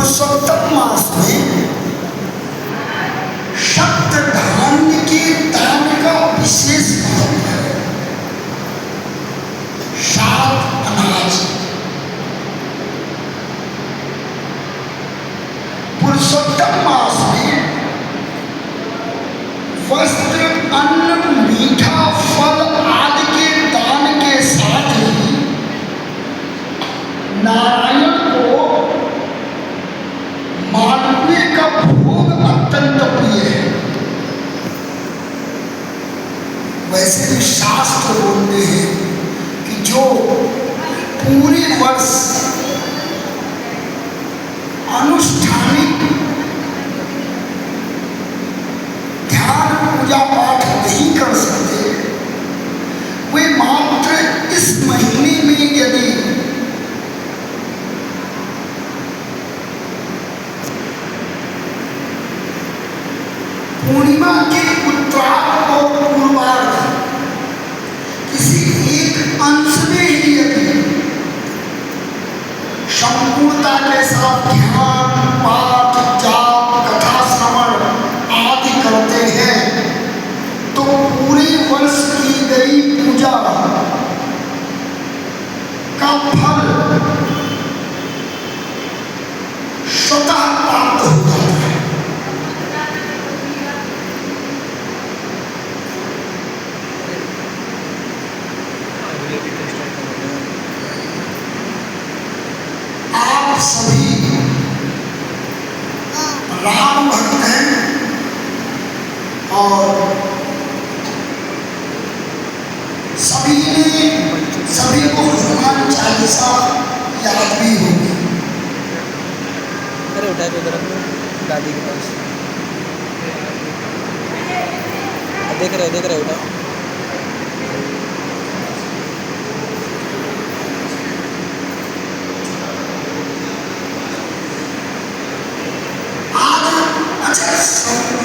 पुरुषोत्तम मास में शक्त धान्य के दान का विशेष महत्व है। सात अनाज पुरुषोत्तम मास में वस्त्र, अन्न, मीठा, फल आदि के दान के साथ ही नारायण को मालपुए का भोग अत्यंत प्रिय है। वैसे भी शास्त्र बोलते हैं कि जो पूरे वर्ष अनुष्ठानिक ध्यान पूजा पाठ नहीं कर सकते, वे मात्र इस महीने में यदि पूर्णिमा के उत्तरार्ध और पूर्वार्ध किसी एक अंश में ही यदि संपूर्णता के साथ ध्यान, पाठ, जाप, कथा श्रवण आदि करते हैं तो पूरे वर्ष की गई पूजा का फल स्वतः प्राप्त हो जाता है। आप सभी राम भक्त हैं और सभी को हनुमान चालीसा याद भी होगी। अरे उठा के उधर दादी के पास देख रहे उठा।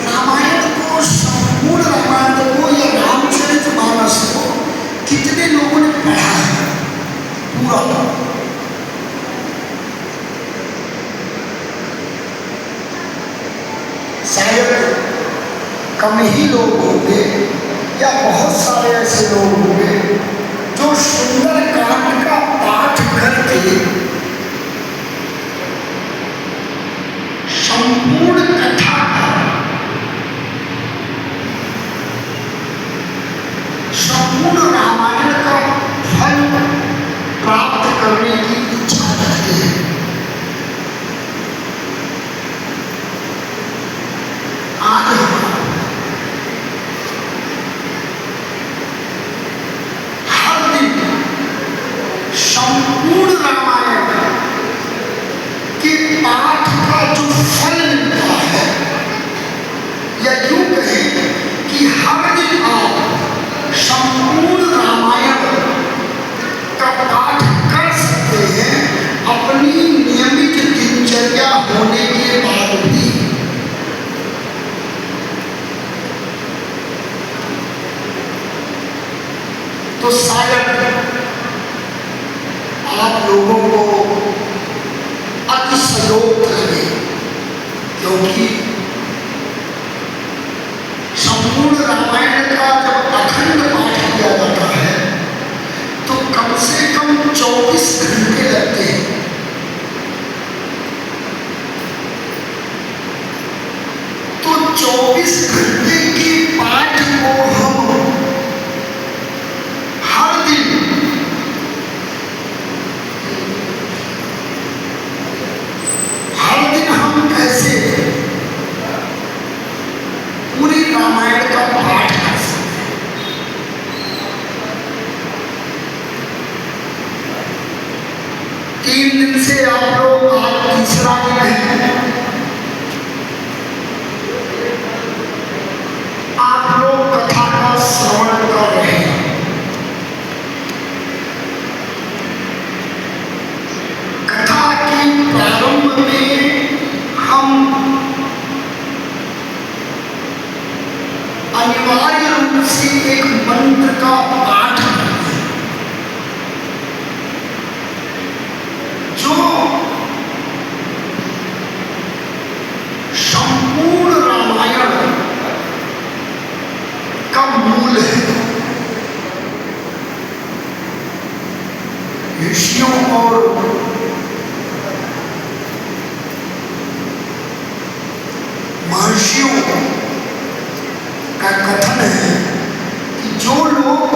रामायण को, संपूर्ण रामायण को या रामचरितमानस को कितने लोगों ने पढ़ा है पूरा? शायद कम ही लोग होंगे या बहुत सारे ऐसे लोग होंगे जो सुंदर कांड का पाठ करके संपूर्ण कथा का, संपूर्ण रामायण का फल प्राप्त करने की इच्छा रखते हैं। आज हर दिन संपूर्ण रामायण के पाठ का जो फल मिलता है, या यूं कहें कि हर दिन आप संपूर्ण रामायण का पाठ कर सकते हैं अपनी नियमित दिनचर्या होने के बाद भी। तो शायद आप लोगों को अतिशयोक्त लगे, क्योंकि संपूर्ण रामायण का जब अखंड पाठ किया जाता है तो कम से कम 24 घंटे लगते हैं। तो 24 घंटे के पाठ को हम हर दिन हम कैसे पूरी रामायण का पाठ कर सकते हैं? तीन दिन से आप लोग आज तीसरा दिन है, आप लोग कथा का श्रवण कर रहे हैं। कथा के प्रारंभ में हम अनिवार्य रूप से एक मंत्र का पाठ करते हैं जो ऋषियों और महर्षियों का कथन है कि जो लोग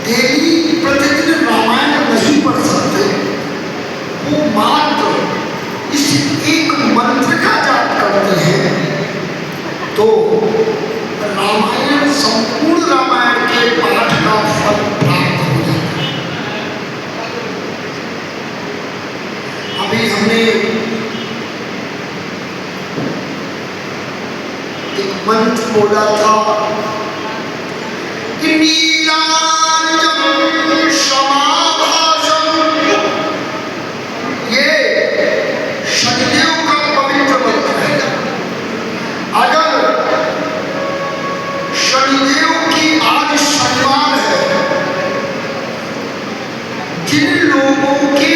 डेली प्रतिदिन रामायण नहीं पढ़ सकते वो मात्र इस एक मंत्र का जाप करते हैं तो रामायण संपूर्ण रामायण के पाठ का फल प्राप्त हो जाता है। अभी हमने एक मंत्र बोला था कि नीलांजन समाभाषम, ये शनिदेव का पवित्र मंत्र है। अगर शनिदेव की आज शनिवार है, जिन लोगों के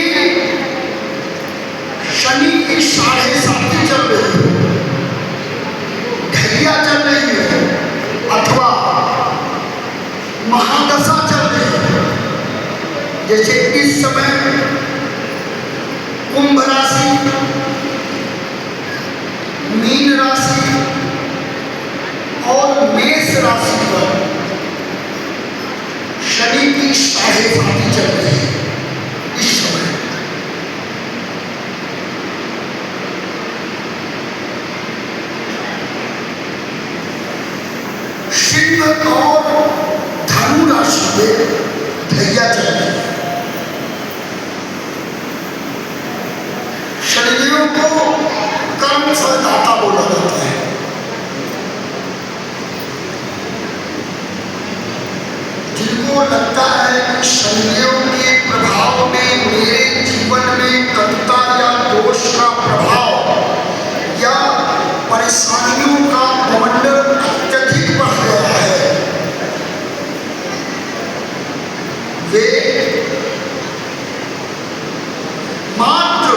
शनि की 7.5 चल रही है, ढैया चल रही है अथवा महादशा चल रही है, जैसे इस समय कुंभ राशि, मीन राशि और मेष राशि पर शनि की 7.5 चल रही है इस समय। सिंह और धनु राशि में ढैया चल रही है। शनिदेव को कर्म फलदाता बोला जाता है। जिनको लगता है कि शनिदेव के प्रभाव में मेरे जीवन में कटुता या दोष का प्रभाव या परेशानियों का बवंडर अत्यधिक बढ़ गया है, वे मात्र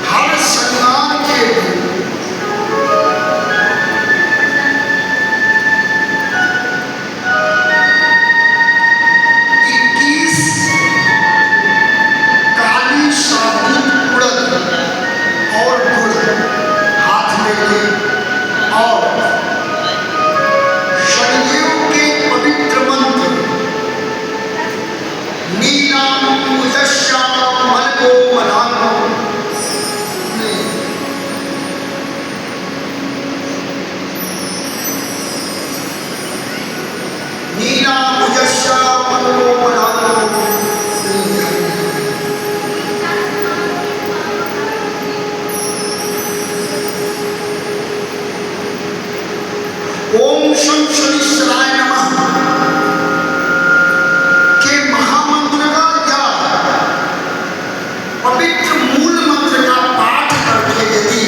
हर शनिवार के दिन 21 काली साबुत उड़द और गुड़ हाथ में ले और शनिदेव के पवित्र मंत्र नीलाम मुजस्याम मलको मलाको नीला मुजस्याम मलको मलाको ओम शं शनिश्चराय नमः के महामंत्र का या पवित्र मूल मंत्र का पाठ करके यदि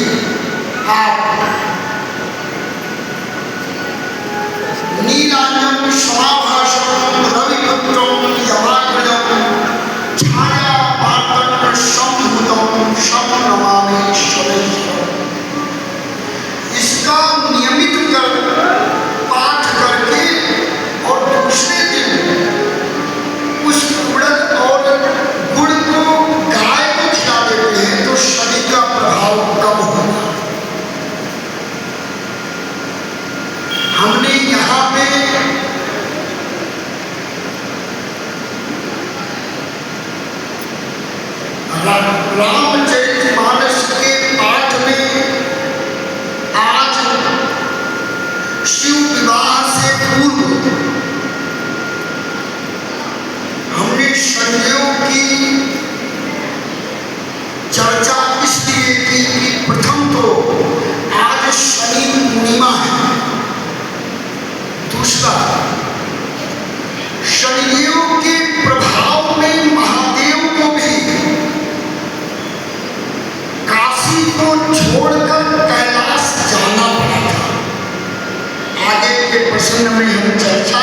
आप नीलांजन समाभाषम रविपुत्रम यमाग्रजम छाया पाटन संभूतम शम नमामि शनैश्वरम्, इसका नियमित कर पाठ करके और दूसरे दिन उस उड़द और गुड़ को गाय को खिला देते हैं तो शनि का प्रभाव कम होगा। हमने यहाँ पे रामचरितमानस के पाठ में आज शिव विवाह से पूर्व हमने शनिदेव की चर्चा इसलिए की कि प्रथम तो आज शनि पूर्णिमा है, दूसरा शनिदेव के प्रभाव में महादेव को भी काशी को छोड़कर कैलाश जाना पड़ा था। आगे के प्रसंग में हम चर्चा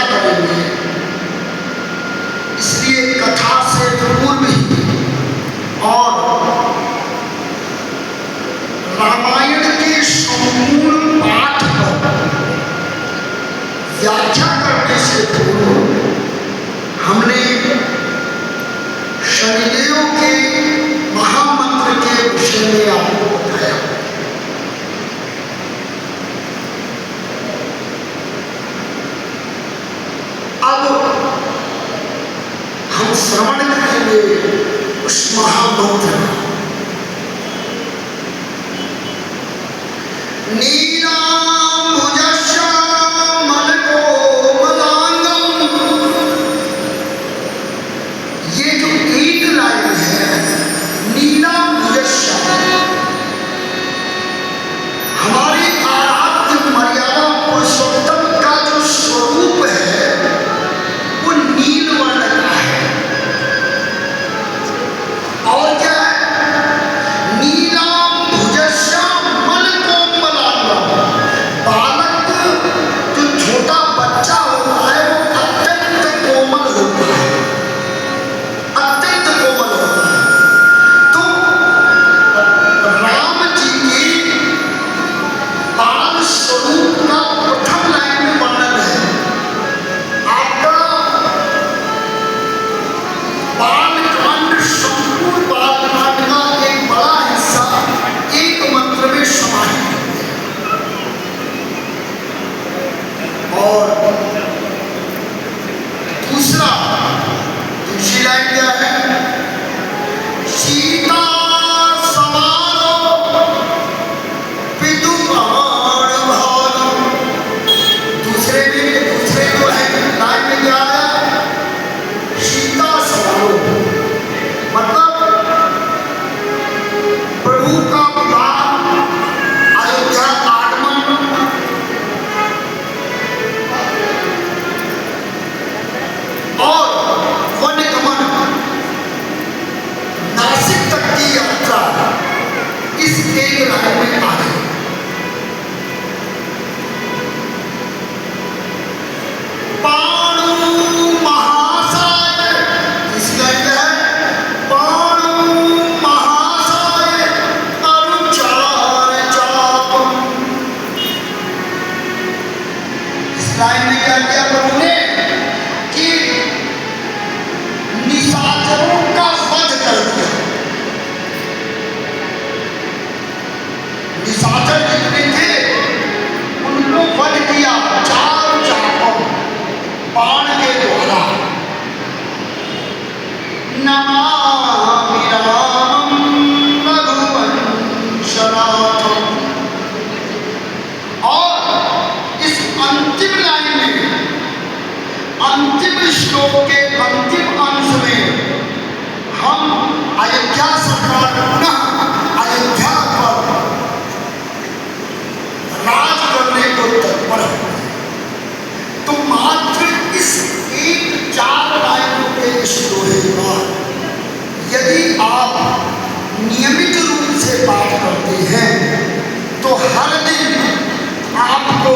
हम श्रवण करेंगे उस महामंत्र का। ये जो एक लाइन है नीला मुजस्सा, हमारी आराध्य मर्यादा पुरुषोत्तम का जो स्वरूप है वो नील वर्ण का है। और क्या है? नीला भुजस्या मन कोमलांगम। बालक जो छोटा बच्चा होता है वो अत्यंत कोमल होता है, अत्यंत कोमल होता है। तो राम जी के बाल स्वरूप का प्रथम लाइन में वर्णन है। आपका बालकांड, संपूर्ण बालकांड का एक बड़ा हिस्सा एक मंत्र में समाहित है। और दूसरी लाइन क्या है? सीता सवारो विदुमान भानु। दूसरे जो है लाइन में क्या है? सीता सवारो, मतलब प्रभु का विवाह, अयोध्या आगमन और वनगमन, नासिक तक की यात्रा इस एक लाइन में आ गई। पाणु महासाय, इसकी लाइन क्या है? पाणु महासाय अनुचार चापम। इस लाइन में क्या किया प्रभु ने कि निशाचरों का वध कर दिया। निशाचर जितने थे उनको वध किया चार चापों, बाण के द्वारा। नमामि रामं रघुवंशनाथम्। और इस अंतिम लाइन में, अंतिम श्लोक के अंतिम अंश में हम अयोध्या सरकार पुनः अयोध्या पर राज करने को तत्पर है। तो मात्र इस एक 4 लाइनों के श्लोक का यदि आप नियमित रूप से पाठ करते हैं तो हर दिन आपको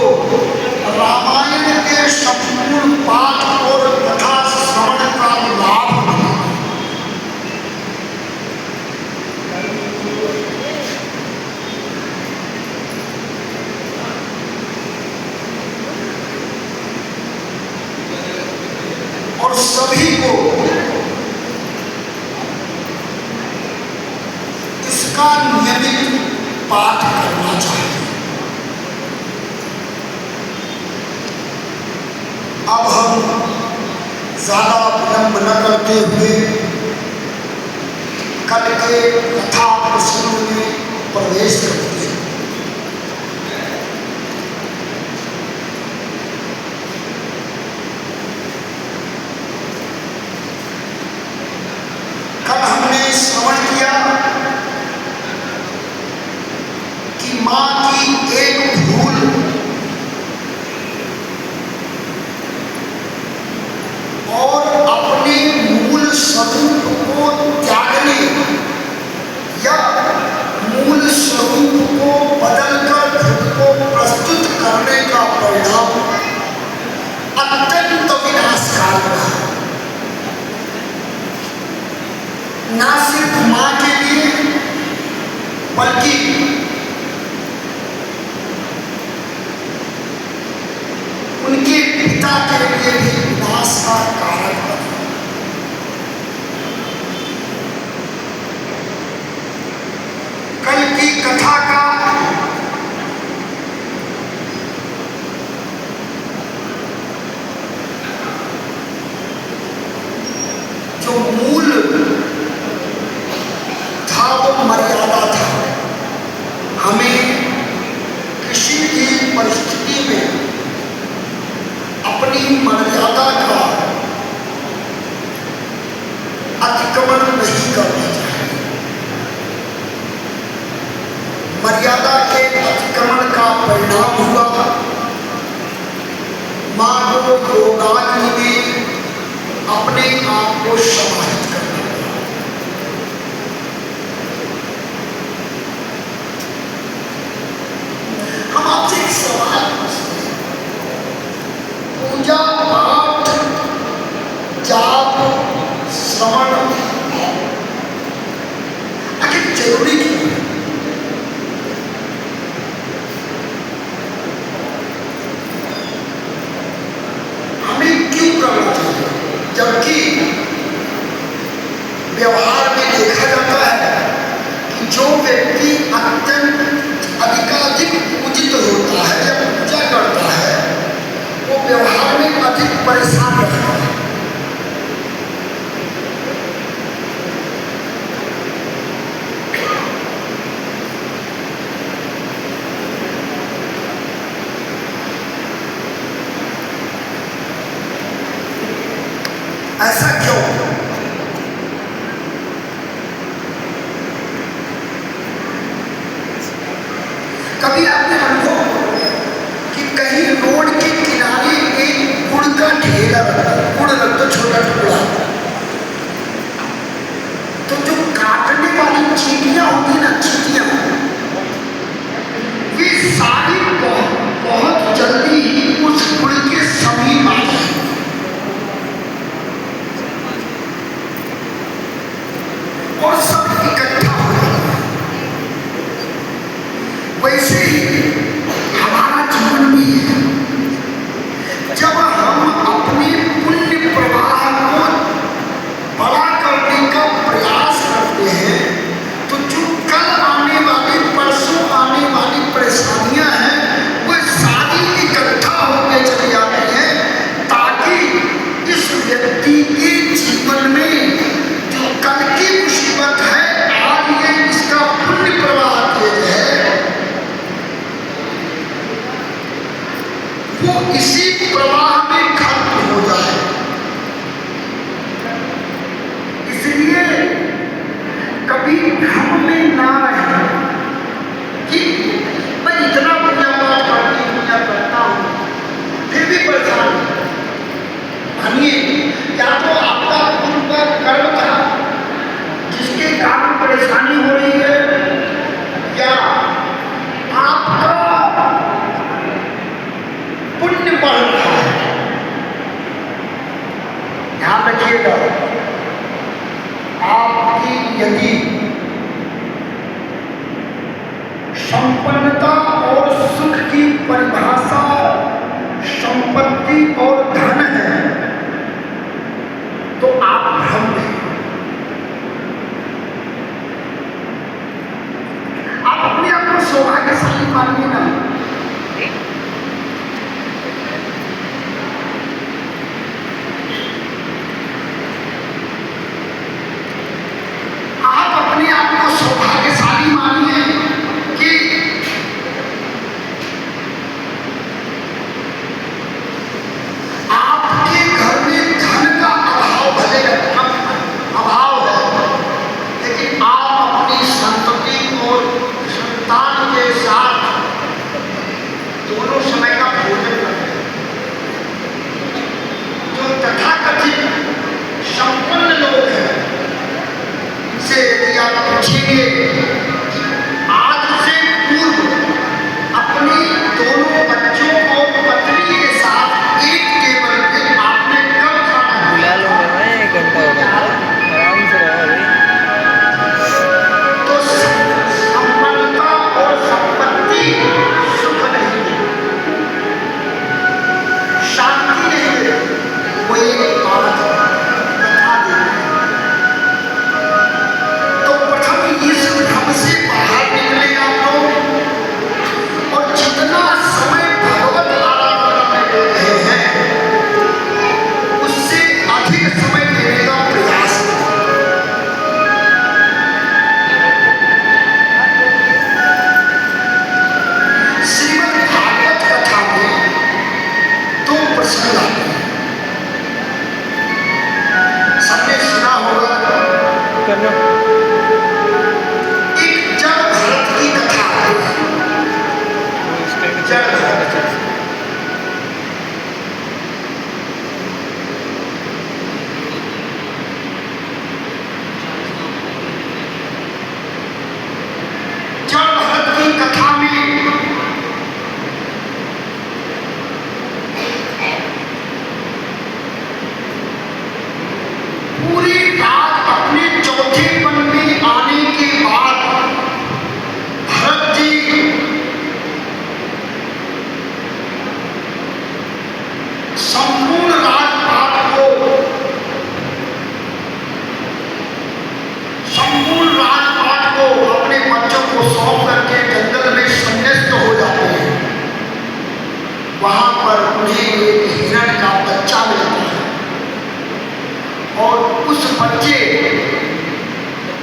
रामायण के संपूर्ण पाठ और कथा श्रवण का लाभ मिलेगा। और सभी को इसका नियमित पाठ करना चाहिए। अब हम ज्यादा विलंब न करते हुए कल के कथा प्रसंगों में प्रवेश करते हैं। कल हमने श्रवण किया कि मां की एक भूल और अपने मूल स्वरूप को त्यागने या मूल स्वरूप जो मूल था वो मर्यादा था। हमें किसी भी परिस्थिति में अपनी मर्यादा का अतिक्रमण नहीं करना चाहिए। मर्यादा के अतिक्रमण का परिणाम हुआ मां को योगाग्नि में अपने आप को समाहित करना। हम आपसे एक सवाल पूछते हैं, पूजा पाठ जाप श्रवण आखिर जरूरी क्यों है? हमें क्यों करना चाहिए? जबकि व्यवहार में देखा जाता है कि जो व्यक्ति अत्यंत अधिकाधिक पूजित होता है या पूजा करता है वो व्यवहार में अधिक परेशान रहता है। ऐसा क्यों? कभी आपने अनुभव कि कहीं रोड के किनारे एक गुड़ का ढेला रखा, गुड़ रख दो छोटा टुकड़ा, तो जो काटने वाली चींटियां होती ना, चींटियां, वे सारी बहुत जल्दी ही उस गुड़ के समीप आ जाए और सब इकट्ठा हो जाता है। वैसे ही हमारा जीवन भी है। जब हम अपने पुण्य प्रवाह को बड़ा करने का प्रयास करते हैं तो जो कल आने वाली, परसों आने वाली परेशानियां हैं वो सारी इकट्ठा होकर चली जाती हैं, ताकि इस व्यक्ति के जीवन में जो कल की मुसीबत है आज ये इसका पुण्य प्रवाह तेज है, वो इसी प्रवाह में खत्म हो जाए। इसलिए कभी भ्रम में ना रहे कि मैं इतना पूजा पाठ करता हूँ फिर भी परेशान हूँ। मानिए या तो आपका पूर्व कर्म था जिसके कारण परेशानी हो रही है, या आपका पुण्य बढ़ रहा है। ध्यान रखिएगा, आपकी यदि संपन्नता और सुख की परिभाषा संपत्ति और धन है तो आप भ्रम में, आप अपने आप को सौभाग्यशाली मानिए ना। आप अपने आप को सौभाग्यशाली मानिए कि आपके घर में धन का अभाव भले अभाव है, लेकिन आप अपनी संतति और संतान के साथ दोनों समय का भोजन करते हैं। जो तथाकथित संपन्न लोग हैं से यदि आप पूछेंगे आज से पूर्व अपने दोनों बच्चों और पत्नी के साथ एक टेबल पे आपने कब खाना बुला लो मैं, 1 घंटा हो गया, आराम से रहो अभी। तो संपन्नता और संपत्ति सुख नहीं है, शांति नहीं है। वो एक बात बता दें तो प्रथम इस भ्रम से बाहर निकले आप लोग, और जितना समय अयोध्येपन में आने के बाद भरत जी संपूर्ण राजपाट को अपने बच्चों को सौंप करके जंगल में संन्यास्त हो जाते हैं। वहां पर उन्हें एक हिरण का बच्चा मिलता है और उस बच्चे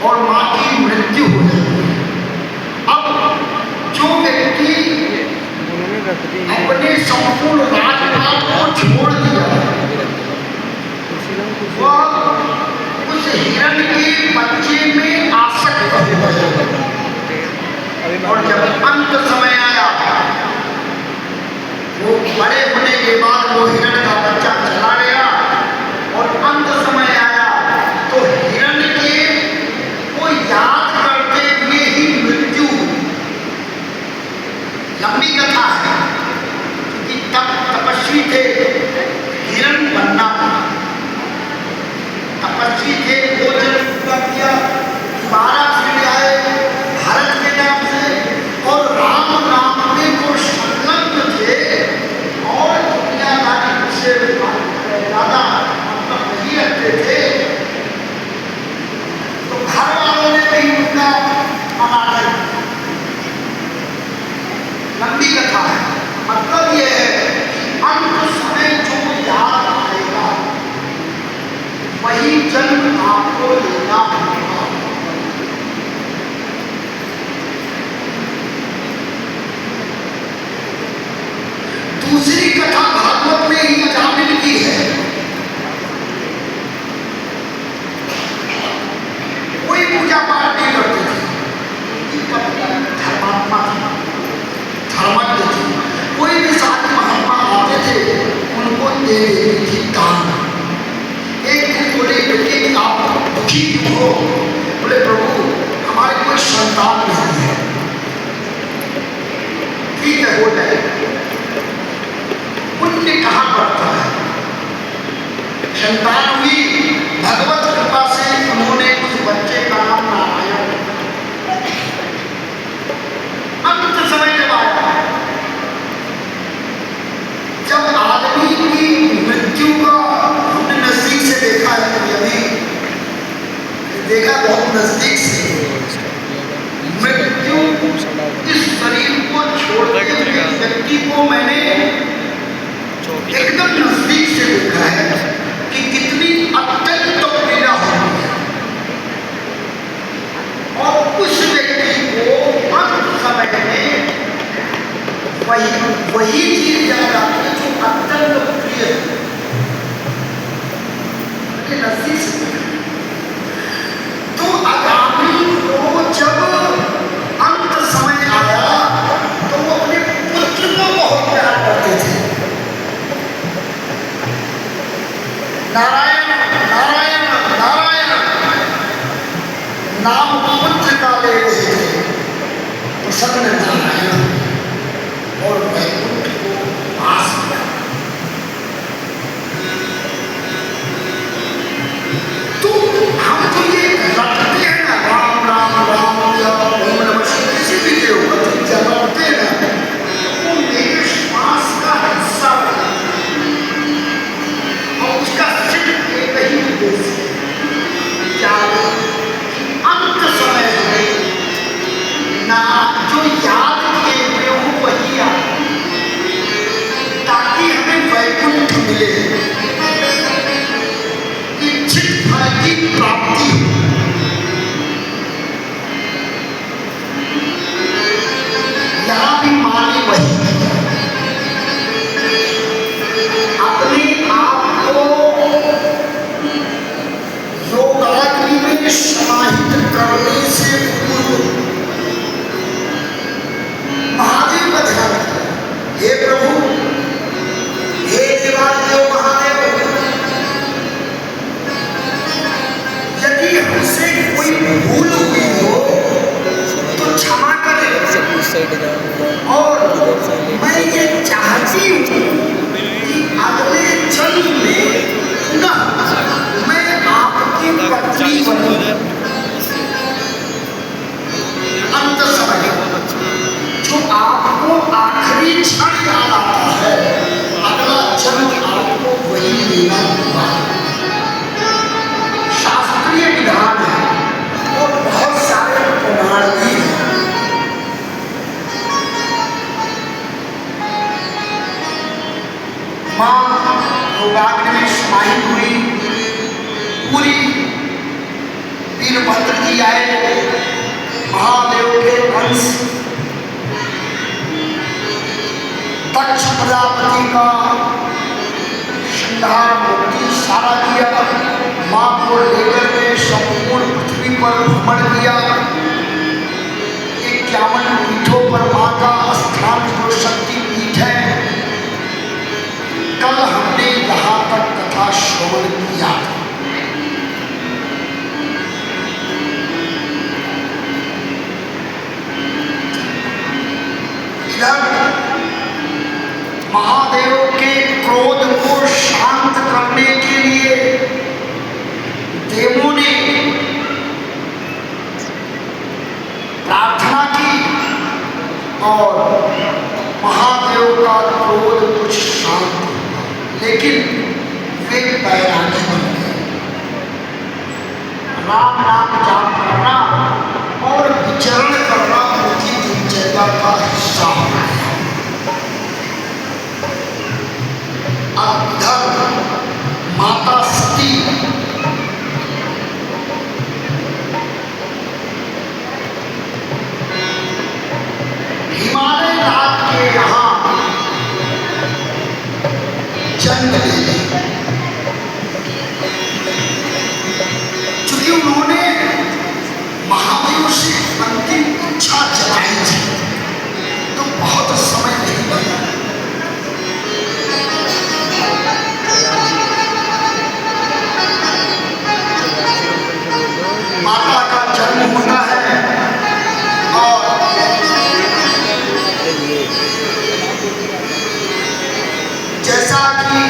और मां की मृत्यु हो जाती है। अब जो व्यक्ति उन्होंने रख दी है। अपने संपूर्ण राजपाट को छोड़ दिया वह उस हिरण के बच्चे में आसक्त हो गया। और जब अंत समय आया, वो बड़े होने के बाद वो हिरण का बच्चा चला गया और अंत समय आया तो हिरण के को याद करते हुए ही मृत्यु। लंबी कथा है कि तब तपस्वी थे, हिरण बनना तपस्वी थे, भोजन पूरा किया, 12 फिर आए भारत के नाम से और राम नाम में वो संलग्न थे और दुनियादारी से ज्यादा मतलब नहीं रखते थे। तो घर वालों ने भी उनका अनादर। लंबी कथा है, मतलब ये है कि अंत समय जो याद आएगा वही जन्म आपको लेना होगा। दूसरी कथा भागवत में ही अजामिल की है। कोई पूजा पाठ नहीं करते थे, धर्मात्मा था, धर्मज्ञ थे। कोई भी साधु महात्मा आते थे उनको दे देती थी दान। एक दिन बोले बेटे आप दुखी क्यों हो? बोले प्रभु हमारे कोई संतान नहीं है। ठीक है हो जाए। पुण्य कहाँ पड़ता है? संतान हुई, भगवत कृपा से उन्होंने उस बच्चे का नाम नारायण। अंत समय जब आया, जब आदमी की मृत्यु का हमने नजदीक से देखा है, अभी देखा बहुत नजदीक से, मृत्यु इस शरीर को छोड़ते हुए व्यक्ति को मैंने एकदम नजदीक से देखा है कि कितनी अत्यंत पीड़ा होती है। और उस व्यक्ति को अंत समय में वही चीज याद आती है जो अत्यंत प्रिय है। नजदीक से तो आगामी को जब अंत समय आया तो वो अपने पुत्र को बहुत प्यार करते थे। नारायण नारायण नारायण नाम पुत्र का ले रहे थे, प्रसन्न नारायण और वैकुंठ को पास किया। तो हम तो ये रटते हैं ना, राम राम राम या ओम नमः शिवाय, किसी भी देव का जब रटते हैं ना, वो मेरे श्वास का हिस्सा है और उसका सिर्फ एक ही उद्देश्य है, क्या अंत समय में ना जो याद किए हुए हो वही याद शिलापति का श्रृंगार मूर्ति सारा किया, माँ को लेकर के संपूर्ण पृथ्वी पर भ्रमण किया। 51 पीठों पर माँ का स्थान जो शक्ति पीठ है, कल हमने यहाँ तक कथा श्रवण किया। महादेव के क्रोध को शांत करने के लिए देवों ने प्रार्थना की और महादेव का क्रोध कुछ शांत हुआ, लेकिन वे बैरागी बन गए। राम नाम जाप करना और विचरण करना उनकी दिनचर्या का हिस्सा हो गया। अब इधर माता सती हिमालय राज के यहाँ जन्म ले ली, क्योंकि उन्होंने महादेव से अंतिम इच्छा जताई थी, तो बहुत समय नहीं लगा। माता का जन्म होता है और जैसा कि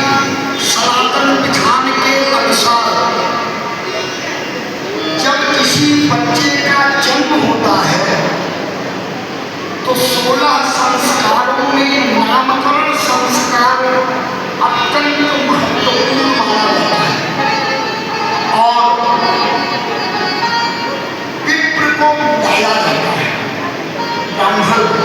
सनातन विधान के अनुसार जब किसी बच्चे का जन्म होता है तो 16 संस्कारों में नामकरण संस्कार अत्यंत महत्वपूर्ण माना जाता है और पितृ को बुलाया जाता है, ब्राह्मण को।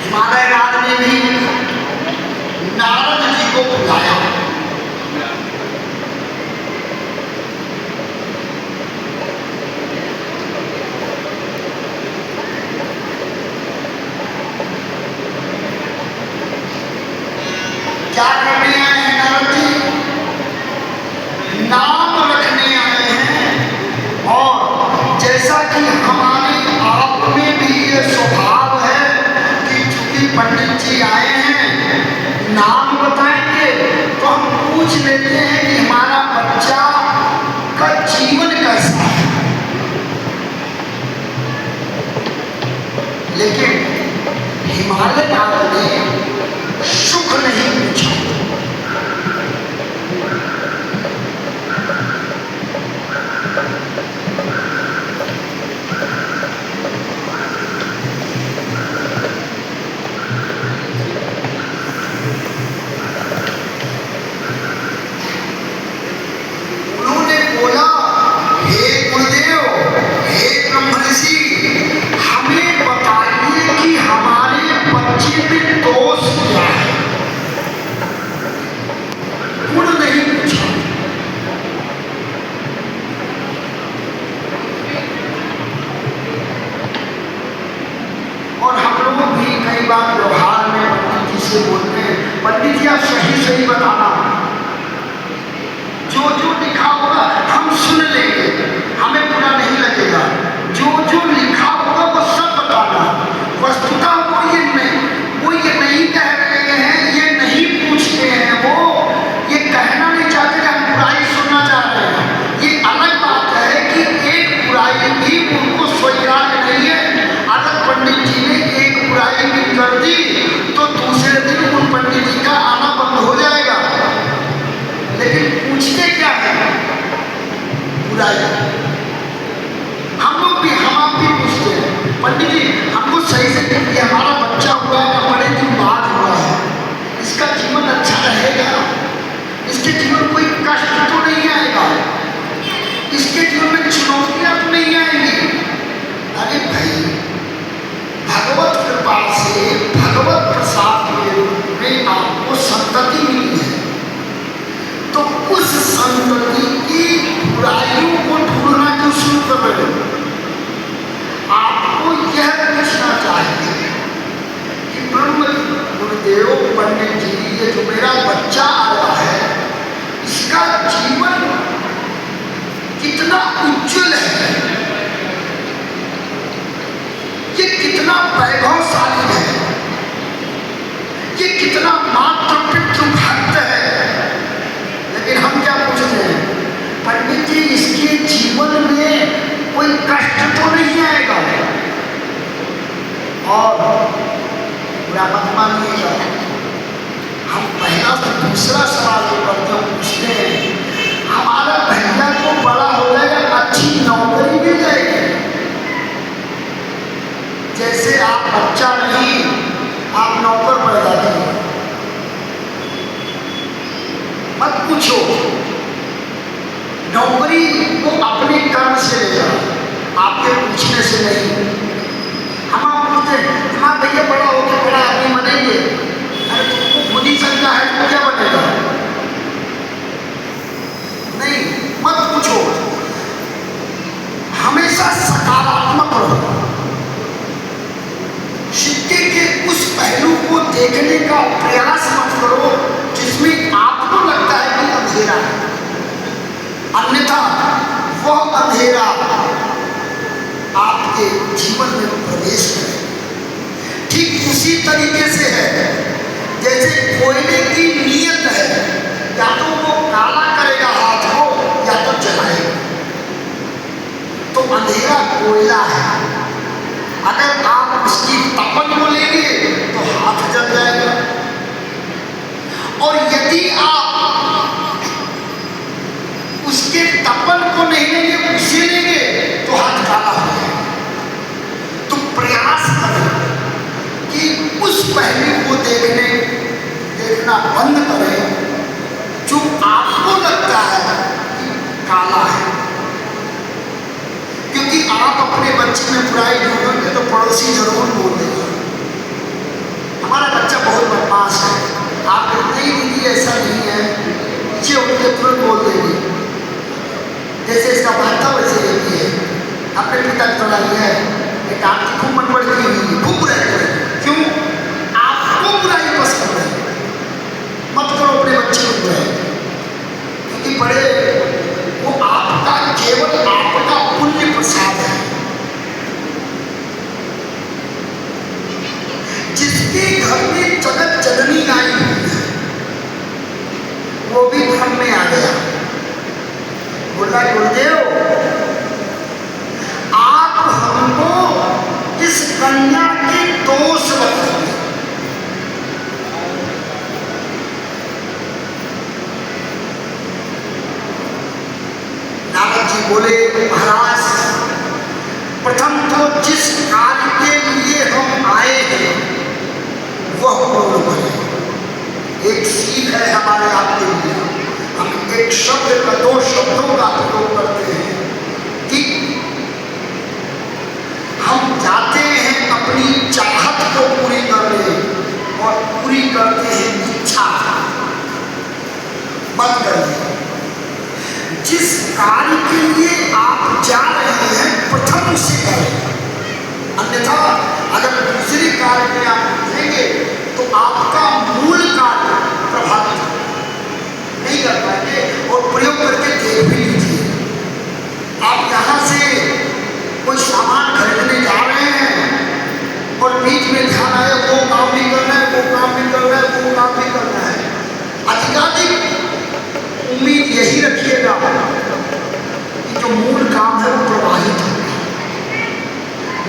हिमालय राज ने भी नारद जी को बुलाया। क्या करने आए हैं नारद जी? नाम रखने आए हैं। और जैसा कि हमारे आप में भी ये स्वभाव है कि चूंकि पंडित जी आए हैं, नाम बताएंगे तो हम पूछ लेते हैं कि हमारा बच्चा का जीवन कैसा है। लेकिन हिमालय नारद ने सुख नहीं पूछा। उन्होंने बोला, हे गुरुदेव, हे ब्रह्मर्षि, हमें बताइए कि हमारे बच्चे में दोष क्या है। गुण नहीं पूछा। और हम लोग भी कई बार व्यवहार में पंडित जी से बोलते हैं, पंडित जी आप सही सही बताना, जो जो लिखा होगा हम सुन लेंगे, हमें बुरा नहीं लगेगा, जो जो लिखा होगा वो सब बताना। वस्तुतः वो ये नहीं कह रहे हैं, ये नहीं पूछते हैं, वो ये कहना नहीं चाहते कि हम बुराई सुनना चाह रहे हैं। ये अलग बात है कि एक बुराई भी उनको स्वीकार नहीं है। अगर पंडित जी ने एक बुराई भी कर दी तो दूसरे दिन उन पंडित जी का आना बंद हो जाएगा। लेकिन पूछते क्या है? बुराई। हम लोग भी, हम आप भी पूछते हैं, पंडित जी हमको सही से ये हमारा बच्चा हुआ है, बड़े दिन बाद हुआ है, इसका जीवन अच्छा रहेगा, इसके जीवन कोई कष्ट तो नहीं आएगा, इसके जीवन में चुनौतियां तो नहीं आएंगी। अरे भाई, भगवत कृपा से, भगवत प्रसाद के रूप में आपको संतति मिली है, तो उस और बुरा मत मानिएगा, हम पहला से दूसरा सवाल जो करते हैं पूछते हैं, हमारा भैया को बड़ा हो जाएगा, अच्छी नौकरी मिल जाएगी। जैसे आप बच्चा नहीं, आप नौकर पड़ जाते हो, मत पूछो। नौकरी वो अपने कर्म से लेगा, आपके पूछने से नहीं। हम आप पूछते हैं हमारा भैया बड़ा हो गया, बड़ा आदमी बनेंगे, अरे तुमको खुद ही शंका है तो क्या बनेगा? नहीं, मत पूछो। हमेशा सकारात्मक रहो, सिक्के के उस पहलू को देखने का प्रयास मत करो जिसमें आपको लगता है कि अंधेरा है, अन्यथा वह अंधेरा आपके जीवन में प्रवेश करे। ठीक उसी तरीके से है जैसे कोयले की नीयत है, या तो वो काला करेगा हाथ को या तो जलाएगा। तो अंधेरा कोयला है, अगर आप उसकी तपन को लेंगे तो हाथ जल जाएगा, और यदि आप उसके तपन को नहीं लेंगे, उसे लेंगे तो हाथ काला हो जाएगा। तो प्रयास करें कि उस पहलू को देखना बंद करें जो आपको लगता है कि काला है, क्योंकि आप अपने बच्चे में बुराई ढूंढोगे तो पड़ोसी जरूर बोल देगा हमारा बच्चा बहुत बदमाश है, आप नहीं दीदी ऐसा नहीं है, पीछे उनके तुरंत बोल देंगे। जैसे इसका वार्ता वैसे रहती है, अपने पिता की तरह है, एक आपकी खूब मन बढ़ती हुई है, खूब बुराई करें, क्यों? आपको बुराई पसंद है, मत करो अपने बच्चे को बुराई, क्योंकि बड़े वो आपका केवल आपका पुण्य प्रसाद है। जिसके घर में जगत जननी आई हुई है वो भी भ्रम में आ गया, बोला गुरुदेव आप हमको इस कन्या के दोष बताइए। नारद जी बोले महाराज, प्रथम तो जिस कार्य के लिए हम आए हैं वह पूर्ण बने। एक सीख है हमारे आपके लिए, हम एक शब्द का दो शब्दों का प्रयोग करते हैं कि हम जाते हैं अपनी चाहत को पूरी करने और पूरी करते हैं इच्छा मत करिए। जिस कार्य के लिए आप जा रहे हैं प्रथम से करें, अन्यथा अगर दूसरे कार्य में आप उतरेंगे तो आपका मूल कार्य प्रभावित नहीं कर पाएंगे। और प्रयोग करके देख भी लीजिए, आप यहाँ से कोई सामान खरीदने जा रहे हैं और बीच में ध्यान आया वो काम भी करना है, वो काम भी करना है, वो काम भी करना है, अधिकाधिक उम्मीद यही रखिएगा कि जो मूल काम है वो प्रभावित हो।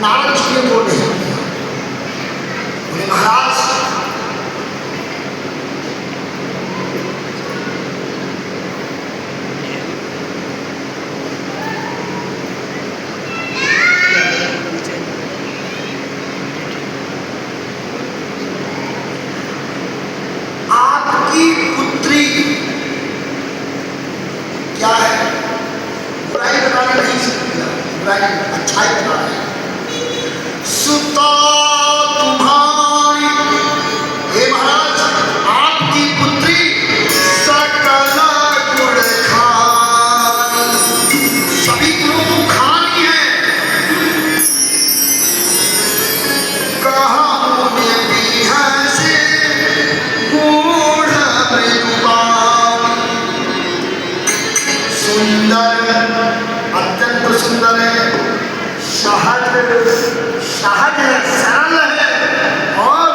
नारद जी ने वो नहीं किया, बोले महाराज आपकी पुत्री क्या है? बुराई बताना नहीं सकती, बुराई अच्छाई बताना है। सुता तुम्हारी, हे महाराज आपकी पुत्री सकल गुण खान, सभी गुणों को खानी है। कहा से गुण मृदुपान, सुंदर अत्यंत सुंदर है, सहज सहज है, सरल है और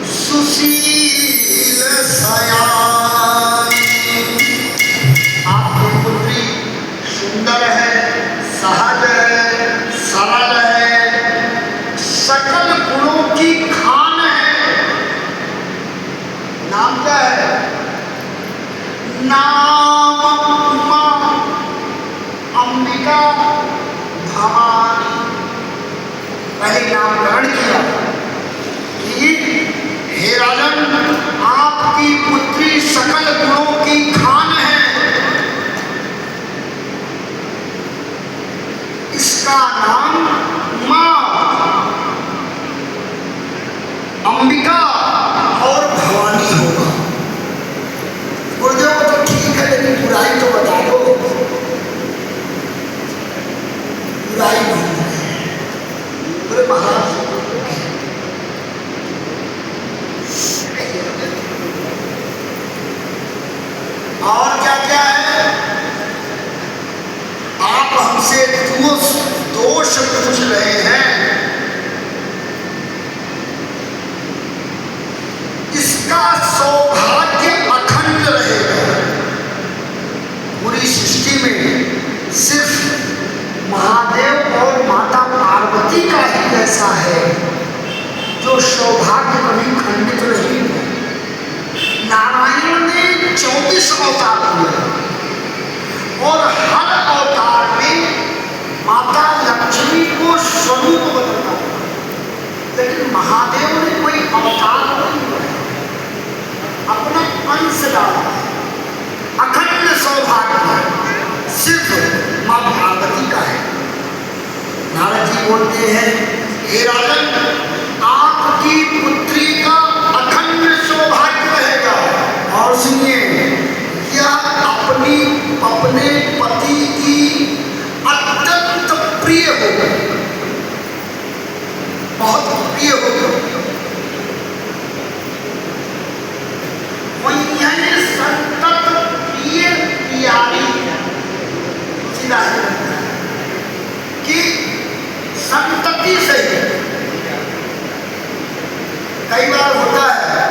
सुशील सयानी। आपकी पुत्री सुंदर है, सहज है, सरल है, भवानी, पहले नामकरण किया कि हे राजन, आपकी पुत्री सकल गुणों की खान है, इसका नाम मां अंबिका और भवानी होगा। गुरुदेव तो ठीक है, लेकिन बुराई तो बता दो। बुराई नहीं है। बोले महाराज और क्या क्या है? आप हमसे दोष पूछ रहे हैं, इसका सौभाग्य अखंड रहेगा। पूरी सृष्टि में सिर्फ महादेव और माता पार्वती का ही ऐसा है जो सौभाग्य कभी खंडित नहीं है। नारायण ने 24 अवतार किए और हर अवतार में माता लक्ष्मी को स्वरूप बदलता, लेकिन महादेव ने कोई अवतार नहीं बनाया, अपना अंश डाला। अखंड सौभाग्य सिर्फ मां पार्वती का है। नारद जी बोलते हैं, हे राजन, आपकी पुत्री का अखंड सौभाग्य रहेगा। और सुनिए, यह अपने पति की अत्यंत प्रिय होगा, बहुत प्रिय होगा। वही संतत प्रिय प्यारी, सीधा कि संतति से कई बार होता है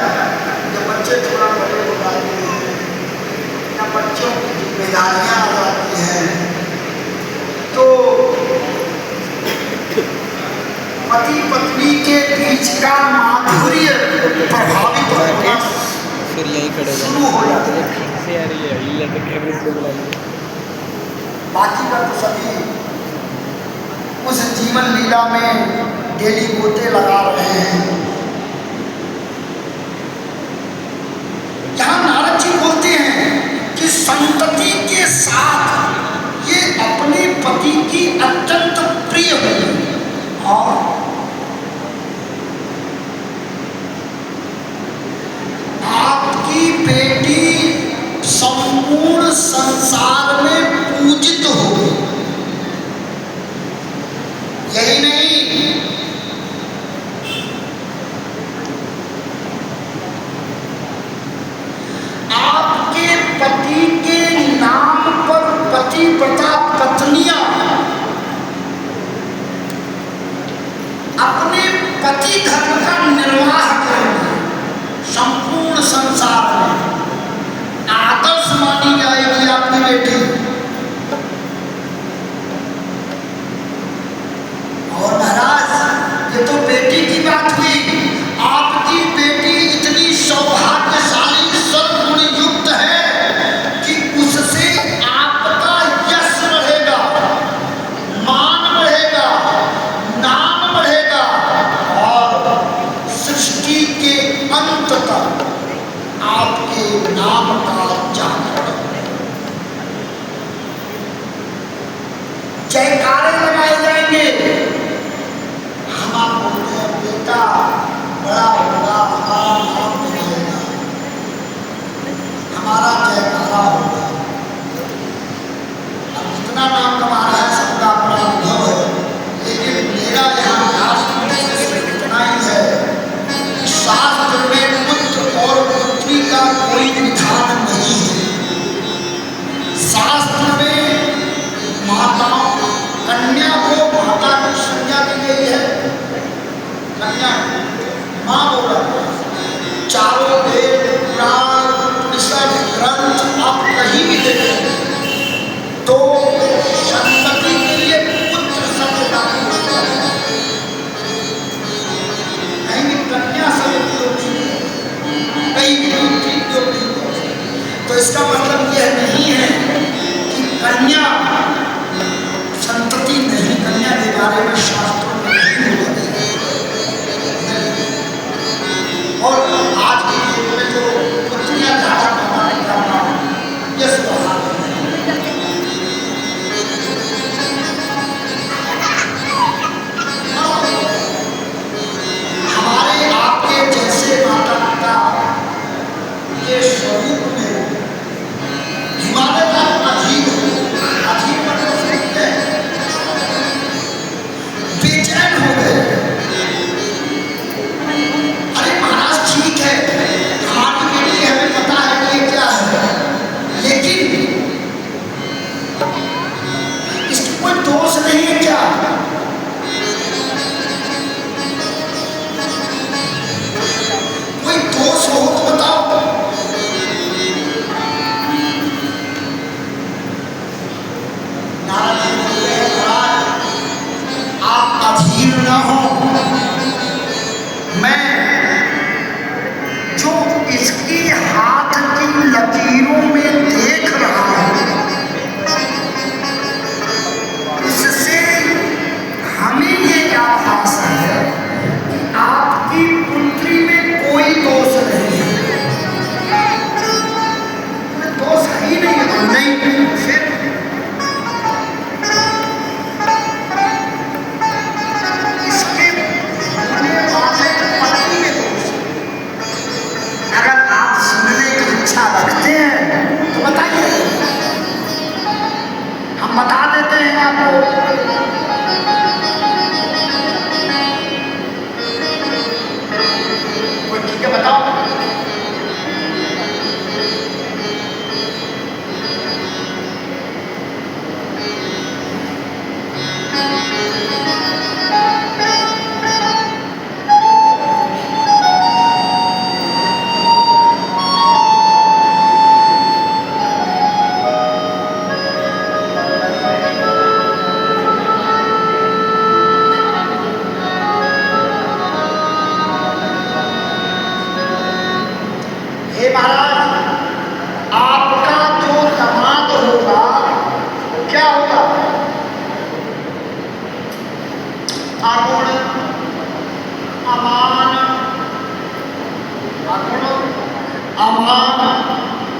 जब बच्चे थोड़ा बड़े हो जाते हैं या बच्चों की जिम्मेदारियां आ जाती हैं, तो पति पत्नी के बीच का माधुर्य प्रभावित होना फिर यहीं खड़े शुरू हो जाता है। से आ रही है, ये तो कैमरे से बुला लिया। बाकी का तो सभी उस जीवन लीला में डेली गोते लगा रहे हैं। यहाँ नारद जी बोलते हैं कि संतति के साथ ये अपने पति की अत्यंत प्रिय हुई और आपकी बेटी संपूर्ण संसार में पूजित हो गई। यही नहीं, आपके पति के नाम पर पतिव्रता पत्नियां अपने पति धर्म का निर्वाह करेंगे। संपूर्ण संसार में आदर्श मानी जाएगी आपकी बेटी। और महाराज, ये तो बेटी की बात हुई। आपकी बेटी इतनी सौभाग्यशाली सद्गुण युक्त है कि उससे आपका यश बढ़ेगा, मान बढ़ेगा, नाम बढ़ेगा और सृष्टि के अंत तक आपके नाम का जागरण, जयकारे लगाए जाएंगे। हम आप बोलते हैं बेटा बड़ा होगा, हमारा नाम बढ़ेगा, हमारा जयकारा होगा। अब कितना नाम कमा रहा है सबका अपना अनुभव है, लेकिन मेरा यहाँ शास्त्र इतना ही है कि शास्त्र में पुत्र और पुत्री का कोई विधान नहीं है। शास्त्र में माताओं, कन्या को माता की संज्ञा दी गई है। कन्या मां बोला, चारों वेद पुराण उपनिषद ग्रंथ आप कहीं भी देखें तो संतति के लिए पुत्र शब्द लागू होता है, कहीं भी कन्या शब्द होती है, कहीं भी पुत्री होती है। तो इसका मतलब यह नहीं है कि कन्या संतति नहीं, कन्या बारे में शास्त्रों में नहीं होते। और आज की डेट में जो पुत्रियां ज्यादा प्रमाणित करना ये स्वभाव है। हमारे आपके जैसे माता पिता के स्वरूप में हिमालय का अधिक मतलब सुनते हैं, बेचैन हो गए। अरे महाराज ठीक है, हमारी बेटी हमें पता है कि ये क्या है, लेकिन इसकी कोई दोष नहीं है क्या? कोई दोष हो तो बताओ। नारद जी बोले, महाराज आप अधीर न हो, मैं जो इसकी हाथ की लकीरों में देख रहा हूं, इससे हमें ये आभास है कि आपकी पुत्री में कोई दोष नहीं है। दोष ही नहीं है, नहीं फिर इसके होने वाले पति में दोष है। अगर आप सुनने की इच्छा रखते हैं तो बताइए, हम बता देते हैं आपको। कोई ठीक है, बताओ। हे महाराज, आपका जो दामाद होगा वो क्या होगा? अगुण, अमान, अगुण, अमान,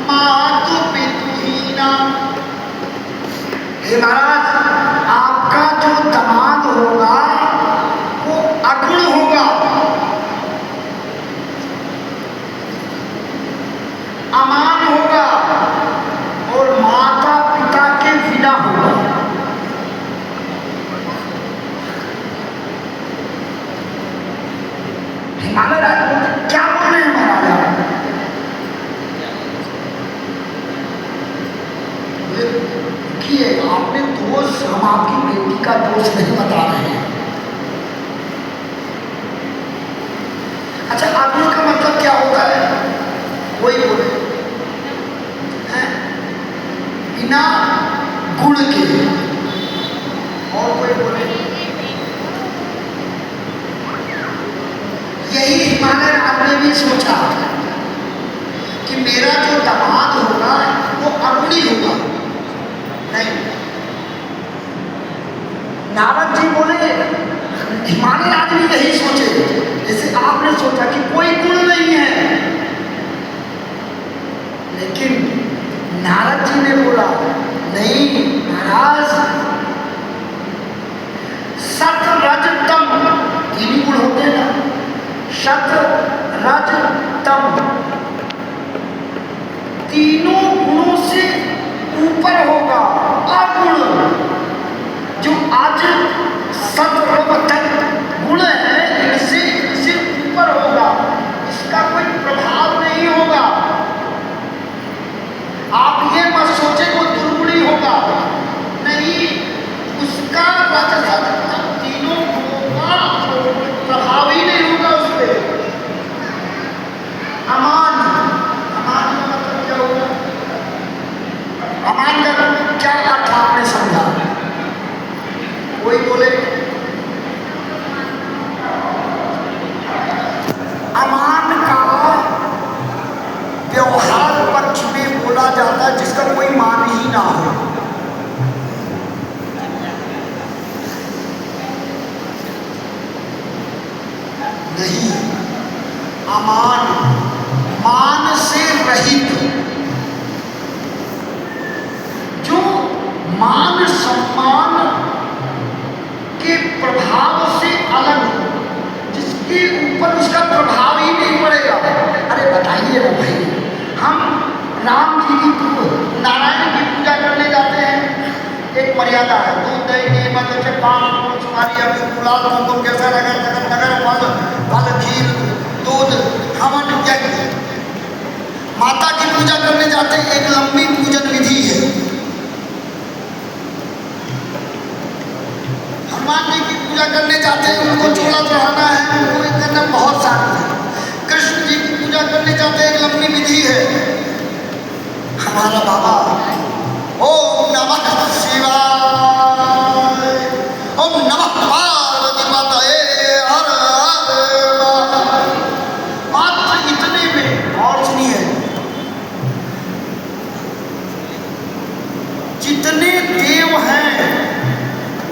मातु पितुहीना। हे महाराज, आपका जो दामाद होगा वो अगुण होगा, अमान होगा और माता पिता के विना होगा। हिमालय राज क्या बोल रहे हैं महाराज? देखिए, आपने दोष, हम आपकी बेटी का दोष नहीं बता रहे हैं। अच्छा, अगुण का मतलब क्या होता है? कोई बोले बिना गुण के, और कोई बोले। यही हिमालय राज ने भी सोचा कि मेरा जो दामाद होगा वो अगुणी होगा। नहीं, नारद जी बोले, हिमालय राज भी यही सोचे जैसे आपने सोचा कि कोई गुण नहीं है, लेकिन नारद जी ने बोला नहीं महाराज, सत रज तम, तीन गुण होते हैं ना, सत रज तम, तीनों गुणों से ऊपर होगा अगुण। जो आज सत रज गुण है, इनसे ऊपर होगा, इसका कोई प्रभाव नहीं होगा। आप ये मत सोचे वो दुर्गुणी होगा, नहीं, उसका तीनों गुणों का प्रभाव ही नहीं होगा उस पर। अमान, अमान का मतलब क्या होगा? अमान का क्या अर्थ आपने समझा? कोई बोले अमान का व्यवहार पक्ष में बोला जाता है जिसका कोई मान ही ना हो। अमान, मान से रहित, जो मान सम्मान के प्रभाव से अलग, जिसके ऊपर उसका प्रभाव ही नहीं पड़ेगा। अरे बताइए ना भाई, हम राम जी की, नारायण की पूजा करने जाते हैं, एक मर्यादा है, दूध दही के मतलब से पान सुपारी अभी गुलाल कुमकुम कैसा नगर फल खीर दूध हवन यज्ञ। माता की पूजा करने जाते हैं, एक लंबी पूजन विधि है। हनुमान जी की पूजा करने जाते हैं, उनको छोला चढ़ाना है, उनको करना बहुत सारा है। कृष्ण जी की पूजा करने जाते हैं, एक लंबी विधि है। हमारा बाबा ओम नमः शिवाय, ओम नमः पार्वती माताए, हर हर, मात्र इतने में। और सुनिए, जितने देव हैं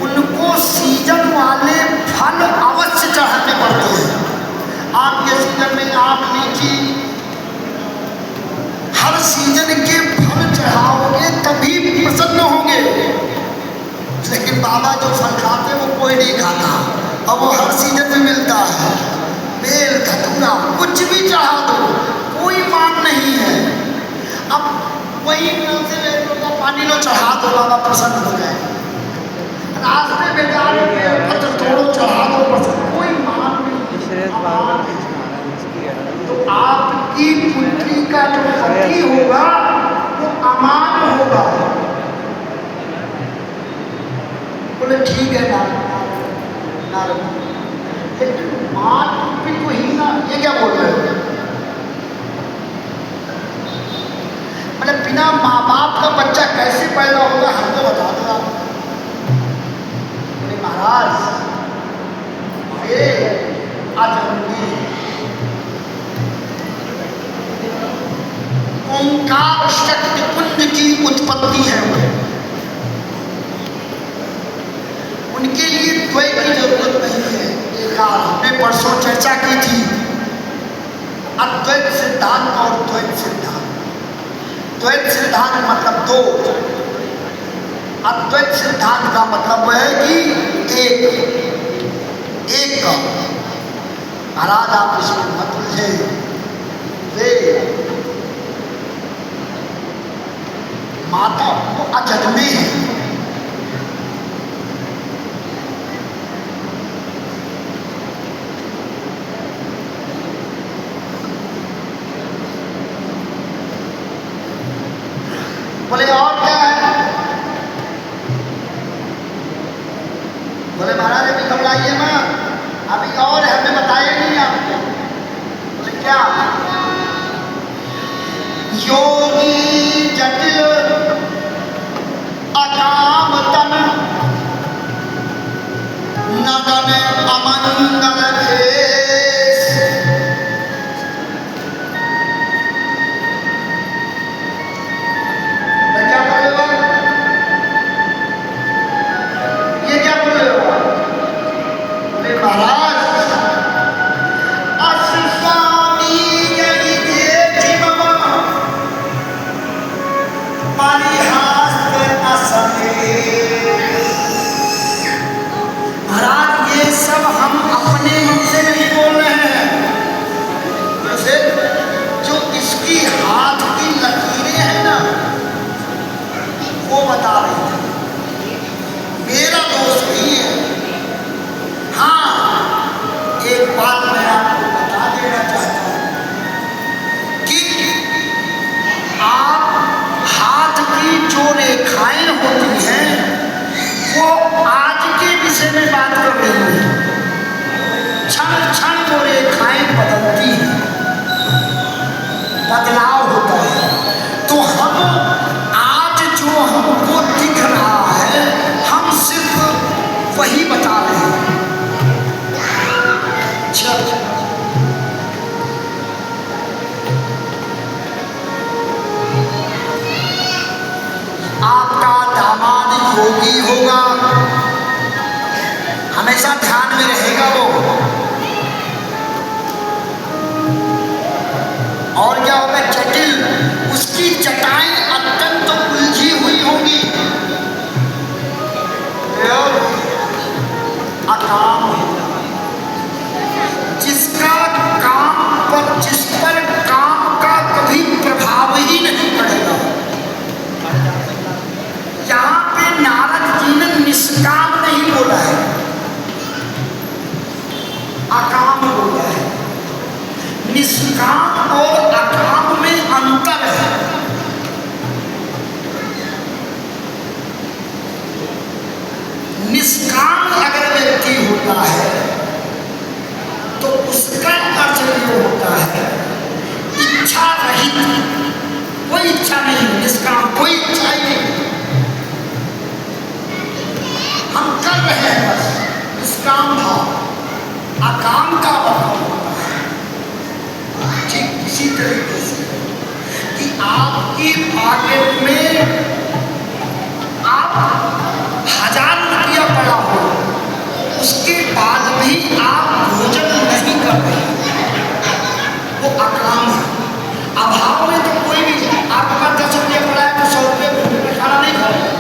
उनको सीजन वाले फल अवश्य चढ़ाने पड़ते हैं। आम के सीजन में आम, लीची, हर सीजन के फल चढ़ाओगे तभी प्रसन्न होंगे। लेकिन बाबा जो फल खाते वो कोई नहीं खाता, अब वो हर सीजन में मिलता है। बेल धतूरा कुछ भी चढ़ा दो, कोई मांग नहीं है। अब वही नल से ले लो, पानी लो, चढ़ा दो, बाबा प्रसन्न हो जाए। रास्ते में जा रहे हैं, पत्थर तोड़ो, चढ़ा दो, प्रसन्न, कोई मांग नहीं। तो आपकी पुत्री का जो पति होगा वो अमान होगा। बोले ठीक है ना, लेकिन माँ भी तो ही ना, ये क्या बोल रहे हो? मतलब बिना माँ बाप का बच्चा कैसे पैदा होगा, हमको बता दो आप। बोले महाराज ये अजन्मी ओंकार शक्ति कुंज की उत्पत्ति है। उनके लिए द्वैत की जरूरत नहीं है। एक हमने परसों चर्चा की थी, अद्वैत सिद्धांत और द्वैत सिद्धांत। द्वैत सिद्धांत मतलब दो, अद्वैत सिद्धांत का मतलब है कि एक का। महाराज आप इसमें मत उलझे, वे माता वो अजन्मे है। बोले और क्या है? बोले महाराज अभी घबराइए मत, अभी और है, हमने बताया नहीं आपको। बोले क्या? योगी जटिल अकाम तन नदन अमंगल भेष, क्या बोल रहे हो? ये क्या बोल रहे हो? बोले महाराज महाराज ये सब हम अपने मन से नहीं बोल रहे हैं, जैसे जो इसकी हाथ की लकीरें हैं ना वो बता रही है, मेरा दोष नहीं है। हाँ एक बात मैं आपको बता देना चाहता हूं कि आप हाथ की जो रेखाएं होती हैं वो आज के विषय में बात कर रही है। क्षण क्षण वो रेखाएं बदलती हैं, बदलाव होता है। तो हम आज जो हमको दिख रहा है हम सिर्फ वही बता रहे हैं। आपका दामाद योगी होगा, हमेशा ध्यान में रहेगा वो। और क्या होगा जटिल, उसकी जटाएं अत्यंत उलझी हुई होंगी। अकाम, जिसका काम पर, जिस पर काम का कभी प्रभाव ही नहीं पड़ेगा। यहाँ पे नारद जी ने निष्काम नहीं बोला है, अकाम बोला है। निष्काम और अकाम में अंतर है। निष्काम अगर व्यक्ति होता है तो उसका अर्थ ये होता है इच्छा रहित, कोई इच्छा नहीं, निष्काम, कोई इच्छा ही नहीं, हम कर रहे हैं बस, निष्काम भाव। अकाम का भाव होता है ठीक इसी तरीके से कि आपकी पॉकेट में आप 1000 रुपया पड़ा हो, उसके बाद भी आप भोजन नहीं कर रहे, वो अकाम है। अभाव में तो कोई भी, आपके पास 10 रुपया पड़ा है तो 100 रुपये भोजन में खाना नहीं खाएगा।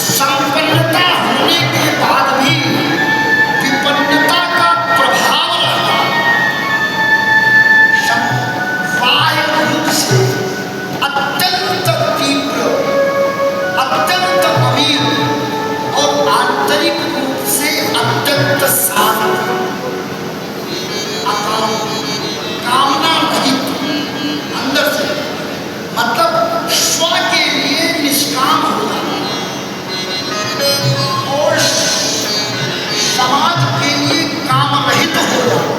संपन्नता होने के बाद भी विपन्नता का प्रभाव रहता, बाह्य रूप से अत्यंत तीव्र, अत्यंत अमीर और आंतरिक रूप से अत्यंत शांत, कामना रहित अंदर से, मतलब स्व के लिए निष्काम होना और समाज के लिए काम रहित हो जाना,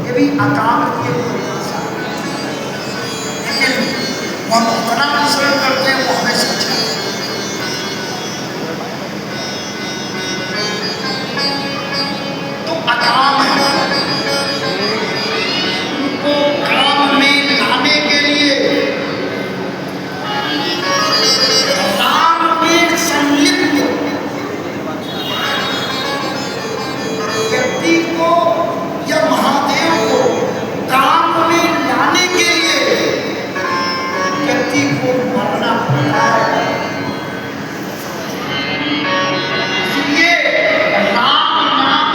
ये भी अकाम की परिभाषा है। लेकिन हम उतना अनुसरण करते हैं वो हमें समझा। तो अकाम है, उनको काम में लाने के लिए राम में संलिप्त व्यक्ति को या महादेव को काम में लाने के लिए व्यक्ति को मरना पड़ता है। इसलिए राम नाम,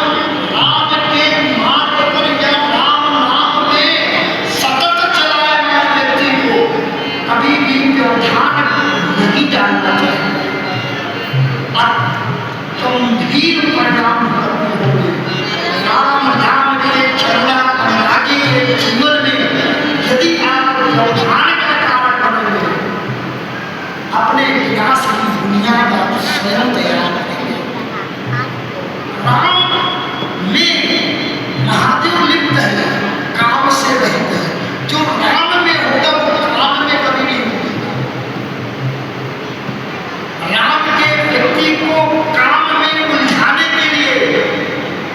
राम के मार्ग पर या राम नाम में सतत चलायमान व्यक्ति को कभी भी व्यवधान नहीं डालना चाहिए। गंभीर परिणाम करने होंगे। राम नाम के चलना अनुरागी के जीवन में यदि आप व्यवधान का कारण बनेंगे, अपने विनाश की बुनियाद आप स्वयं तैयार करेंगे। राम में महादेव लिप्त है, काम से रहित है। जो राम में होगा वो काम में कभी नहीं होगा। राम के व्यक्ति को काम में उलझाने के लिए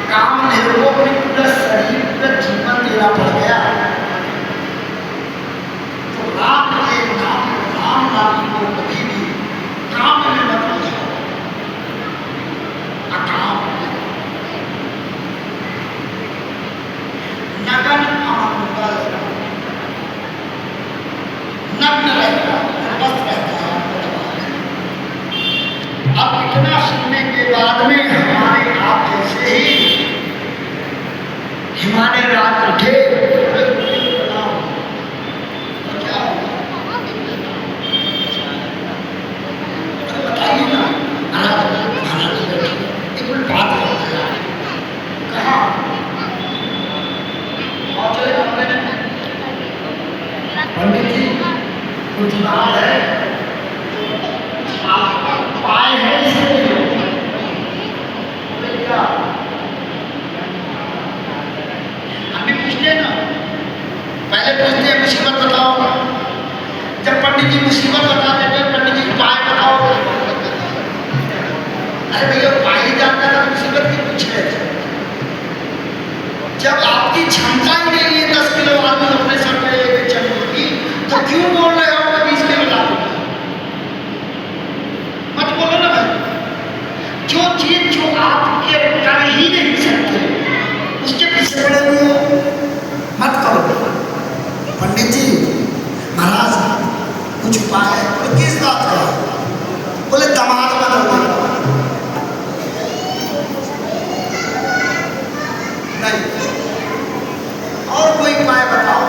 काम निर्भोग में पूरा शरीर, पूरा जीवन देना पड़ गया। तो राम के नाम, राम नाम को कभी भी काम में मत उलझाओ। अकाम, नगन अमंगल, नग्न रहता, मस्त रहता है। अब इतना सुनने के बाद में हमारे आप जैसे ही हिमालय राज उठे, क्या बताइए ना, एक मिनट बात करते हैं। कहाँ और चले पंडित जी, कुछ बात है, आपका उपाय है इसके क्या? हम भी पूछते हैं ना, पहले पूछते हैं मुसीबत बताओ। जब पंडित जी मुसीबत बता देते हैं, पंडित जी उपाय बताओ। अरे भैया उपाय ही जानता था, मुसीबत की पूछ रहे थे। जब आपकी क्षमता ही नहीं है 10 किलो आलू अपने सर पे लेके चलने की, तो क्यों बोल रहे हो मैं 20 किलो ला दूंगा? मत बोलो ना भाई। जो चीज जो आप कर ही नहीं सकते उसके पीछे पड़े हुए हो। मत करो। पंडित जी महाराज कुछ उपाय है? बोले किस बात का? बोले दामाद बदल दो। नहीं, और कोई उपाय बताओ।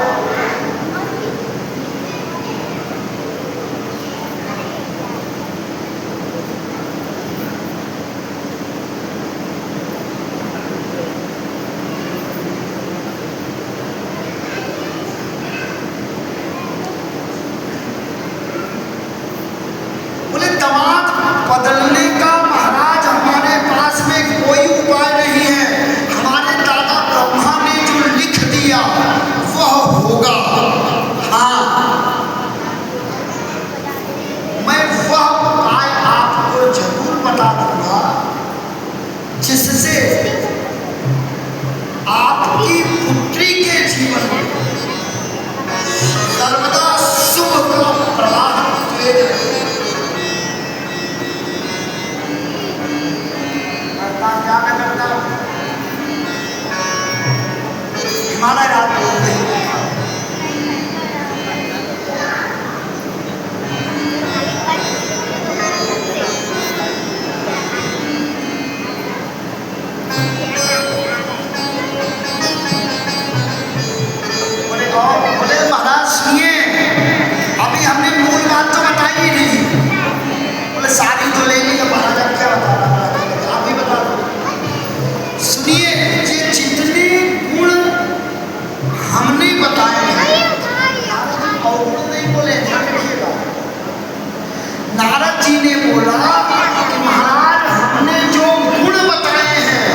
बदलने का महाराज हमारे पास में कोई उपाय नहीं है। हमारे दादा ब्रह्मा ने जो लिख दिया वह होगा। हाँ, मैं वह उपाय आपको जरूर बता दूंगा जिससे आपकी पुत्री के जीवन में सर्वदा शुभ का प्रवाह तेज रहे। क्या मैं करता हूँ? हिमालय रात बोल रही बोले महाराज सुनिए, अभी हमने मूल बात तो बताई ही नहीं। बोले शादी तो ले ली, महाराज आप क्या बता रहा? आप ही बता दो। सुनिए, ये जितने गुण हमने बताए हैं, और नहीं बोले, ध्यान रखिएगा। नारद जी ने बोला कि महाराज हमने जो गुण बताए हैं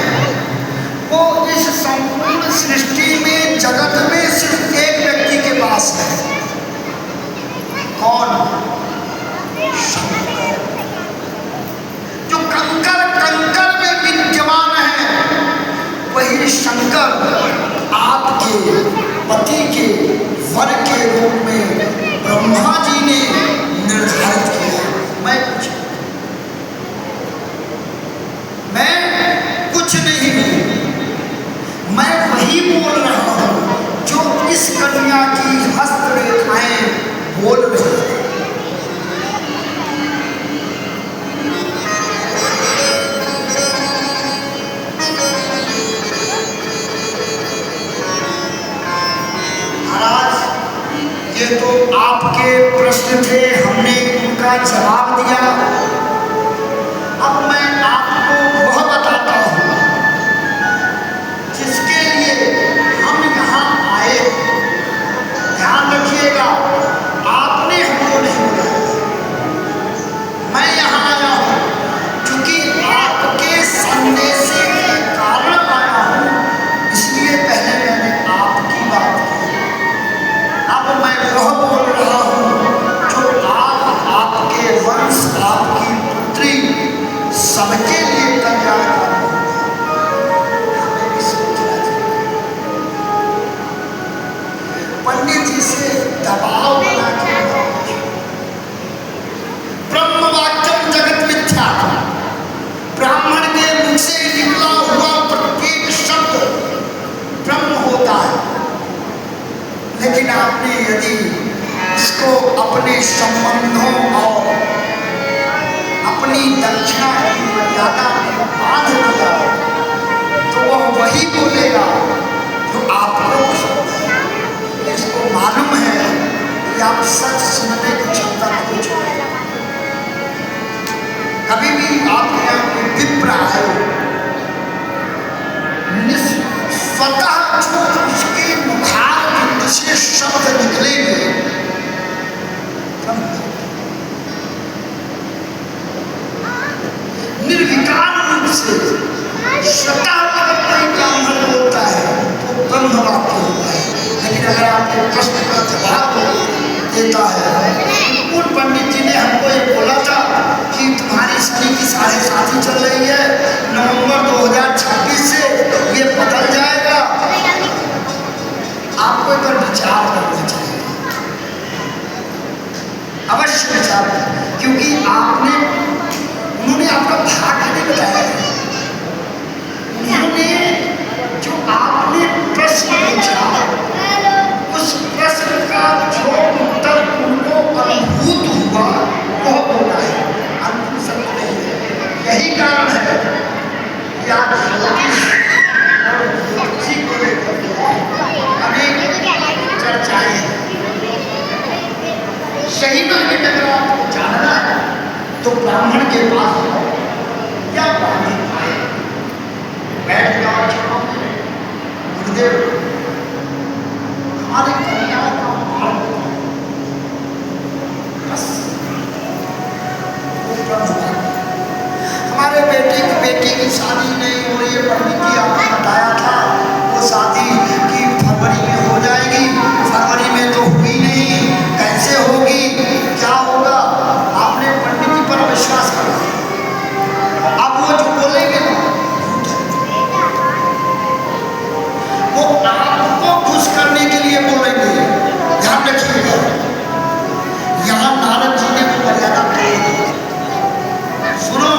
वो इस संपूर्ण सृष्टि में, जगत में सिर्फ एक व्यक्ति के पास है। कौन? जो कंकर कंकर में विद्यमान है, वही शंकर आपके पति के वर के रूप में ब्रह्मा जी ने निर्धारित किया। मैं कुछ नहीं हूं, मैं वही बोल रहा हूं जो इस कन्या की हस्तरेखाएं बोल रही हैं। ये तो आपके प्रश्न थे, हमने उनका जवाब दिया। अब मैं आपको वह बताता हूँ जिसके लिए हम यहाँ आए। ध्यान रखिएगा, आपने हमको नहीं बुलाया, मैं यहाँ आया हूँ क्योंकि आपके संदेश के कारण आया हूँ, इसलिए पहले मैंने आपकी बात की। अब मैं वह बोल रहा हूँ जो आपके वंश, आपकी पुत्री, सबके लिए कल्याणकारी हमें भी सोचना चाहिए। पंडित जी से दबाव बना के ब्रह्म वाक्यम जगत मिथ्या, ब्राह्मण के मुख से निकला हुआ प्रत्येक शब्द ब्रह्म होता है। लेकिन आपने यदि इसको अपने संबंधों और अपनी दक्षिणा की मर्यादा में बांध दिया तो वह वही बोलेगा जो आपको पसंद है। इसको मालूम है कि आप सच सुनने की क्षमता खो चुके हैं। कभी भी आपके यहाँ कोई विप्र आए, स्वतः जो उसके मुखार से शब्द निकलेंगे, निर्विकार रूप से स्वतः अगर कोई ब्राह्मण बोलता है तो ब्रह्म वाक्य होता है। लेकिन अगर आपके प्रश्न का जवाब देता है, पूर्ण पंडित जी ने हमको ये बोला था कि तुम्हारी शनि की 7.5 चल रही है, नवंबर 2026 से ये बदल जाएगा। आपको एक बार विचार करना चाहिए, अवश्य विचार, क्योंकि उन्होंने आपका भाग्य नहीं बताया है। उन्होंने जो आपने प्रश्न पूछा क्या और उसी को लेकर अनेक चर्चाएं हैं। शहीदों की अगर आपको जानना है तो ब्राह्मण के पास जाओ या ब्राह्मण आए, बैठ जाओ चरणों में, गुरुदेव हमारे कन्या का हाल बताओ, बस वो ब्राह्मण हमारे बेटी की शादी नहीं हो रही है, पंडित जी आपने बताया था वो शादी की फरवरी में हो जाएगी, फरवरी में तो हुई नहीं, कैसे होगी, क्या होगा? आपने पंडित जी पर विश्वास करा, अब वो जो बोलेंगे ना वो आपको खुश करने के लिए बोलेंगे। ध्यान रखिएगा, यहाँ नारद जी ने वो मर्यादा तोड़ दी। सुनो,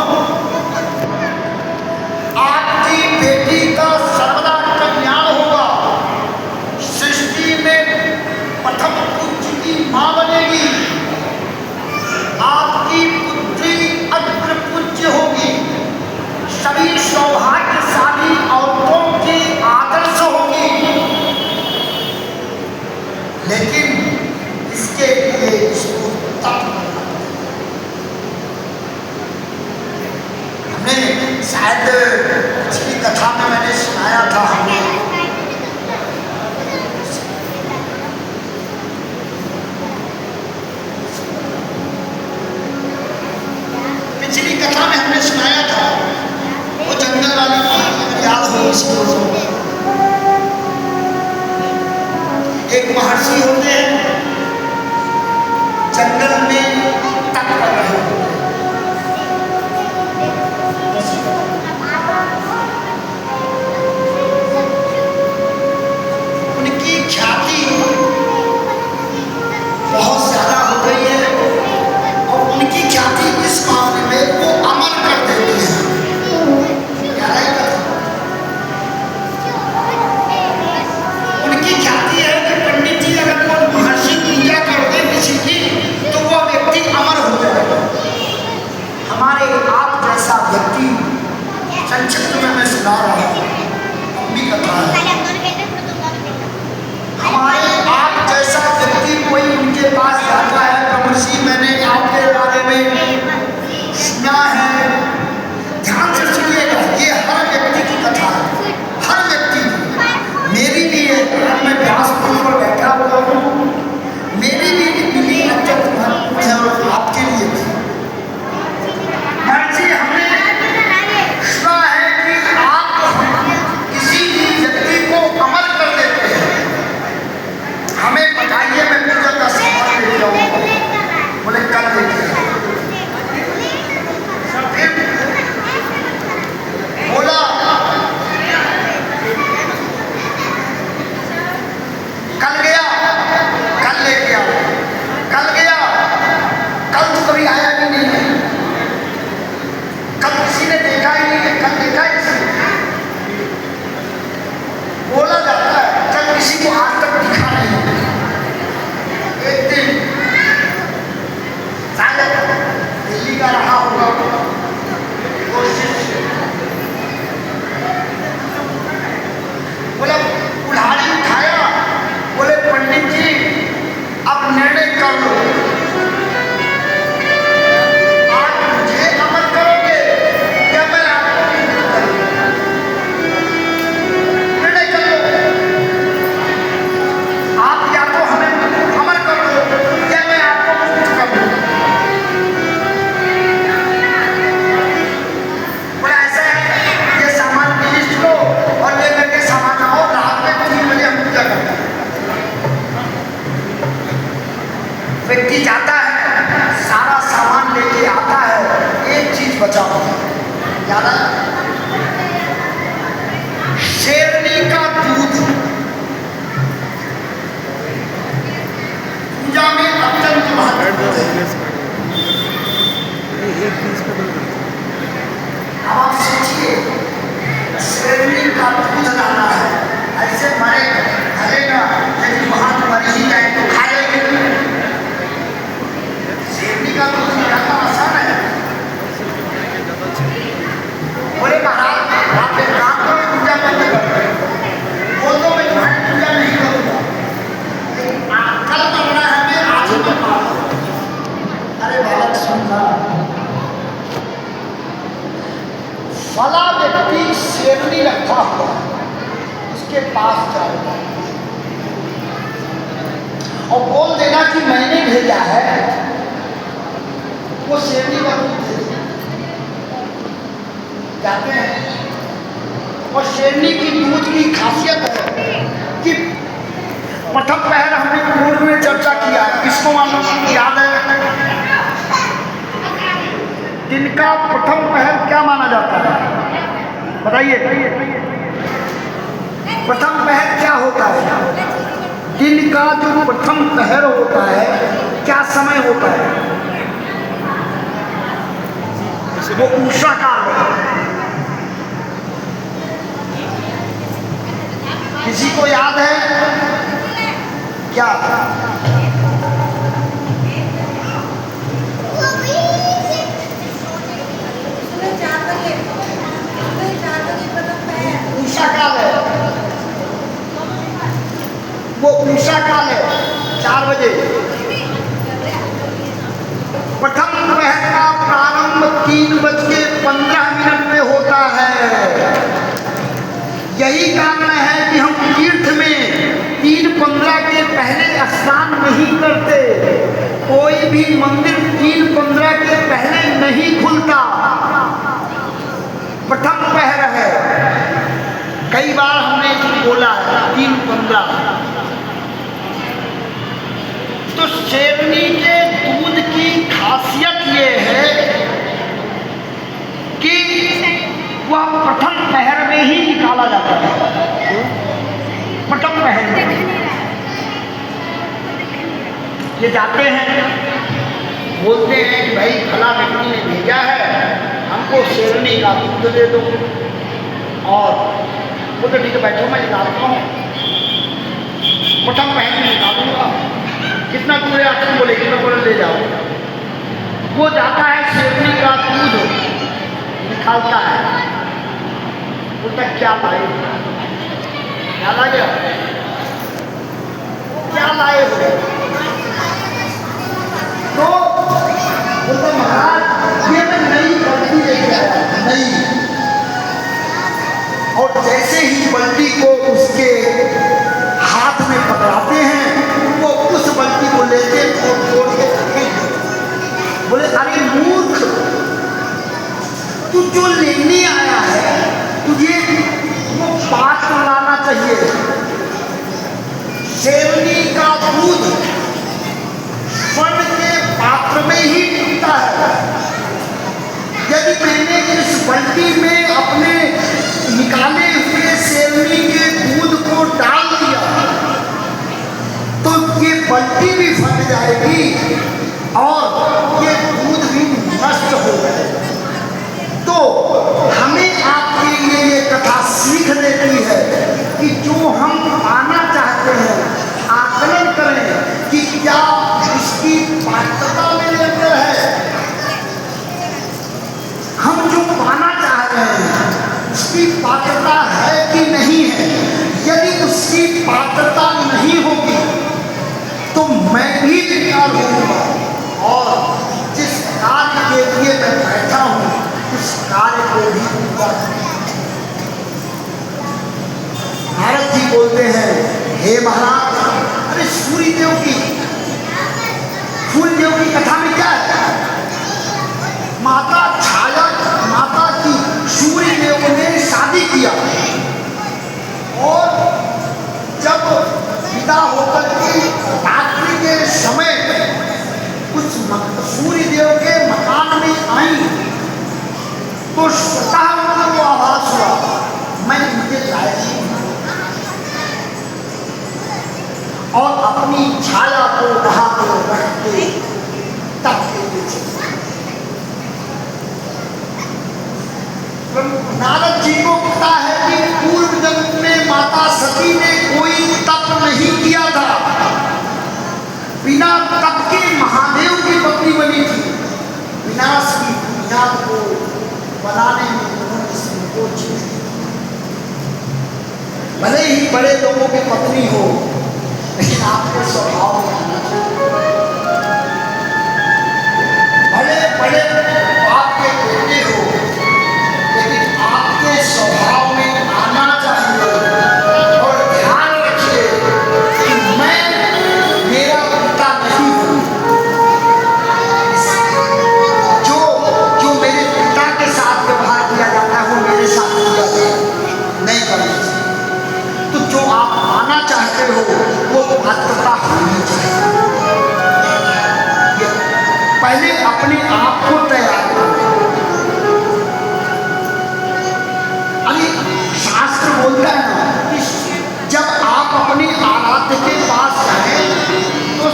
आपकी बेटी का सर्वदा कल्याण होगा, सृष्टि में प्रथम पूज्य की मां बनेगी, आपकी पुत्री अग्र पूज्य होगी, सभी सौभाग्यशाली औरतों की आदर्श होगी। लेकिन इसके लिए इसको तप करना पड़ेगा। हमने शायद पिछली कथा में मैंने सुनाया था, हमें पिछली कथा में हमने सुनाया था वो जंगल वाली कहानी, याद हो इसको। एक महर्षि होते हैं, जंगल में तप कर रहे होते हैं, उनकी ख्याति बहुत ज्यादा हो गई है और उनकी ख्याति इस मामले में वो अमर कर देती है। क्या है? उनकी ख्याति है कि पंडित जी अगर वो महर्षि पूजा कर दे किसी की तो वो व्यक्ति अमर हो जाएगा। हमारे आप जैसा व्यक्ति, संक्षिप्त में मैं सुना रहा हूँ, लंबी कथा है, हमारे आप जैसा व्यक्ति कोई उनके पास जाता है, प्रभु जी मैंने आपके बारे में सुना है, ध्यान से सुनिएगा, ये हर व्यक्ति की कथा है, हर व्यक्ति की, मेरी भी है, मैं व्यासपीठ पर बैठा हुआ हूँ, मेरी भी मिली अत्यंत महत्वपूर्ण है और आपके लिए भी। जी हमने सुना है कि आप किसी भी व्यक्ति को अमर कर देते हैं, हमें बताइए मैं पूजा का सामान लेके आऊंगा, बोले कल लेके फिर बोला कल गया, कल लेके आओ, कल गया, कल तो कभी आया भी नहीं है, कल किसी ने देखा ही नहीं है, कल देखा ही नहीं, बोला जाता है कल किसी को आज तक दिखा नहीं। एक दिन शायद दिल्ली का रहा होगा वो शिष्य, बोला कुल्हाड़ी उठाया, बोले पंडित जी अब निर्णय कर लो, आज मुझे अमर करोगे या मैं आपको मुक्त करूंगा, निर्णय कर लो, आप या तो हमें अमर कर दो या मैं आपको मुक्त कर दूं। बोला ऐसा है, ये सामान की लिस्ट लो और ले करके सामान आओ, रात में 3 बजे हम पूजा करते हैं। व्यक्ति जाता है, सारा सामान लेके आता है, एक चीज बचा होता है, याद है? शेरनी का दूध पूजा में अत्यंत महत्वपूर्ण है। अब आप सोचिए, शेरनी का दूध लाना है, ऐसे मरे भले ना, यदि वहां मर ही जाए तो खा लेंगे। शेरनी का दूध निकालना आसान है, फला व्यक्ति शेरनी रखा हुआ उसके पास जाओ और बोल देना कि मैंने भेजा है, वो शेरनी का दूध दे जाते हैं। और शेरनी की दूध की खासियत है कि प्रथम पहर हमने पूर्व में चर्चा किया है, किसको मालूम याद है? दिन का प्रथम पहर क्या माना जाता है, बताइए? प्रथम पहर क्या होता है? दिन का जो प्रथम पहर होता है क्या समय होता है? वो उषा काल है। किसी को याद है क्या? उषा काल है, वो उषा काल है, 4 बजे। प्रथम पहर का प्रारंभ 3:15 में होता है। यही कारण है कि हम तीर्थ में 3:15 के पहले स्नान नहीं करते। कोई भी मंदिर 3:15 के पहले नहीं खुलता। प्रथम पहर है, कई बार हमने बोला है 3:15। तो शेरनी के दूध की खासियत ये है कि वह प्रथम पहर में ही निकाला जाता है। प्रथम पहर में ये जाते हैं, बोलते हैं कि भाई फला व्यक्ति ने भेजा है, हमको शेरनी का दूध दे दो। और वो तो ठीक है, बैठो मैं निकालता हूँ, प्रथम पहर में निकालूंगा। कितना दूर है आपको, बोले कितना बोले ले जाओ। वो जाता है शेरनी का दूध निकालता है, बोलता क्या लाए, क्या लाए, क्या लाए हो? तो बोलता महाराज ये मैं नई बल्टी लेके आया, नई। और जैसे ही बल्टी को उसके हाथ में पकड़ाते हैं, वो उस बल्टी को लेते और छोड़ के फेंक। बोले अरे मूर्ख, तू जो लेने आया है तुझे वो पात्र लाना चाहिए। शेरनी का दूध स्वर्ण के पात्र में ही टूटता है। यदि मैंने इस बल्टी में अपने निकाले हुए शेरनी के दूध को डाल दिया तो ये बल्टी भी फट जाएगी और ये दूध भी नष्ट हो जाएगा। तो हमें आपके लिए ये कथा सीख देती है कि जो हम पाना चाहते हैं आकलन करें कि क्या इसकी पात्रता मेरे अंदर है। हम जो पाना चाह रहे हैं उसकी पात्रता है कि नहीं है। यदि उसकी पात्रता नहीं होगी तो मैं भी बेकार होऊंगा और जिस कार्य के लिए मैं बैठा हूं उस कार्य को भी पूरा। नारद जी बोलते हैं, हे महाराज, अरे सूर्य देव की, सूर्य देव की कथा में क्या है? माता छाया, माता की सूर्य देव ने शादी किया और जब विदा होकर के रात्रि के समय कुछ सूर्य देव के मकान में आई तो स्वतः उनको आभास हुआ मैं इनके लायक हूं और अपनी छाया को वहां को रख के तब नारद जी को पता है कि पूर्व जन्म में माता सती ने कोई तप नहीं किया था, बिना तप के महादेव की पत्नी बनी थी। विनाश की बुनियाद को बनाने में उन्होंने संकोच नहीं। भले ही बड़े लोगों की पत्नी हो लेकिन आपके स्वभाव में आना चाहिए। भले बड़े बाप के बेटे हो लेकिन अपने आप को तैयार करें। अरे शास्त्र बोलता है ना कि जब आप अपने आराध्य के पास जाएं तो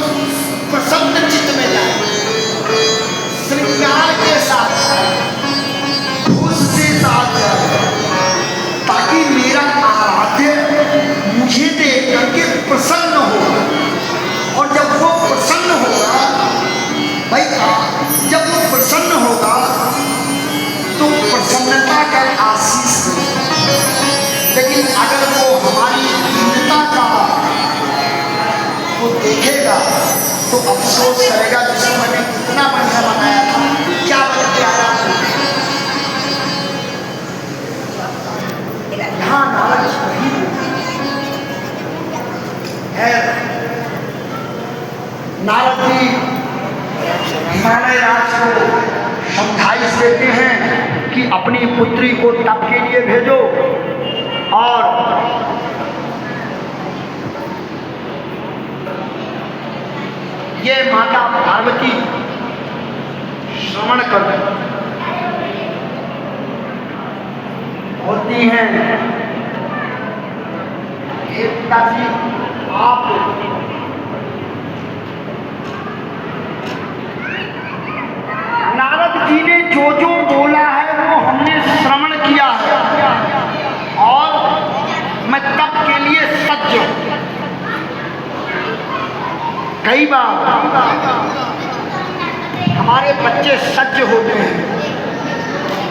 प्रसन्न चित्त में जाएं, श्रृंगार के साथ खुश से साथ जाएं, ताकि मेरा आराध्य मुझे देख करके प्रसन्न हो। और जब वो प्रसन्न होगा भाई, जब वो प्रसन्न होगा तो प्रसन्नता का आशीष देगा। लेकिन अगर वो हमारी दीनता का वो देखेगा तो अफसोस करेगा, जिसको मैंने कितना बढ़िया बनाया था, क्या बन के आया। यहाँ नाराज वही है। नारद जी हिमालय राज को समझाइश देते हैं कि अपनी पुत्री को तप के लिए भेजो, और ये माता पार्वती श्रवण कर होती हैं। हे पिताजी, आप नारद जी ने जो जो बोला है वो हमने श्रवण किया है, और मैं तप के लिए सज्ज हूं। कई बार हमारे बच्चे सज्ज होते हैं,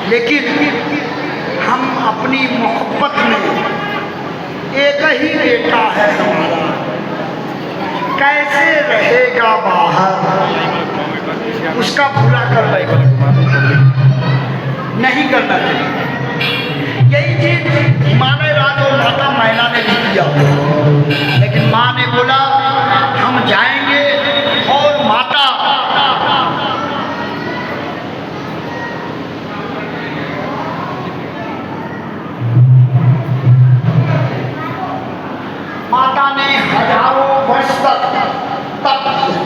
लेकिन हम अपनी मोहब्बत में, एक ही बेटा है हमारा, कैसे रहेगा बाहर, उसका पूरा कर नहीं करना चाहिए। यही चीज हिमालय राज और माता महिला ने भी किया, लेकिन माँ ने बोला हम जाएंगे, और माता ने हजारों वर्ष तक तप किया।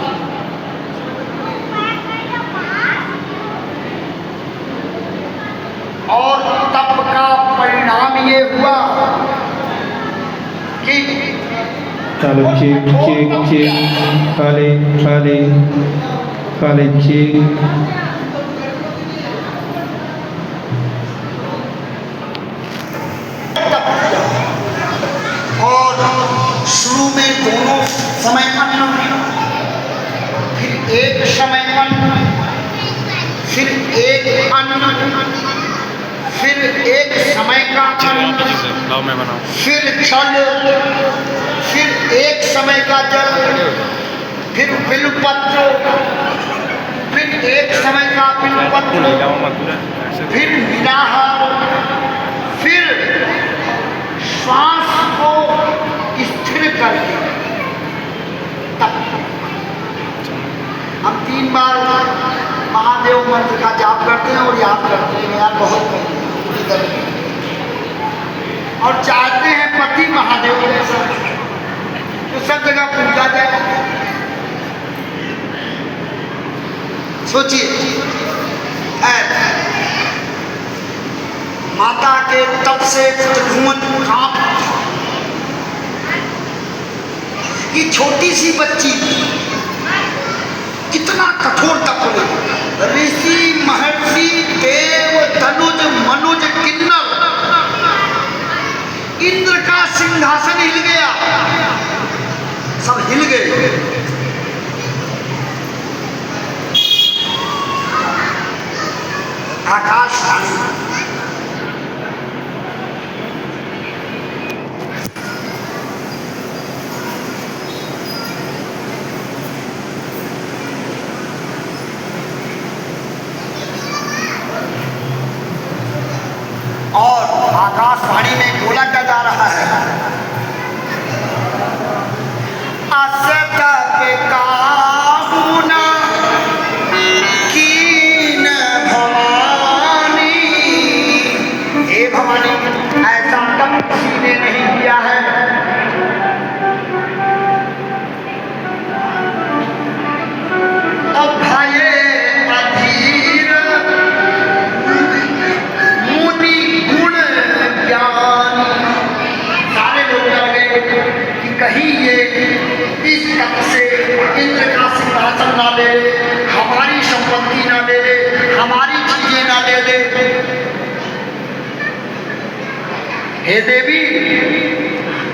और तप का परिणाम ये हुआ कि Kalau cik, kali cik. और शुरू में दोनों समय अन्न, फिर एक समय अन्न, फिर एक अन्न, फिर एक समय का अन्न, फिर जल, फिर एक समय का जल, फिर बिलपत्र, फिर एक समय का बिलपत्र, फिर निराहार, फिर श्वास को स्थिर करके तप। हम 3 बार महादेव मंत्र का जाप करते हैं और याद करते हैं, यार बहुत पूरी तरह, और चाहते हैं पति महादेव तो सब जगह पूजा जाए। सोचिए, माता के तप से त्रिभुवन कांप, ये छोटी सी बच्ची कितना कठोर तप ले। ऋषि महर्षि देव धनुज मनुज किन्नर, इंद्र का सिंहासन हिल गया, सब हिल गए। आकाशवाणी और आकाशवाणी में बोला क्या जा रहा है, ऐसा तब किसी ने नहीं किया है। अभय हे देवी,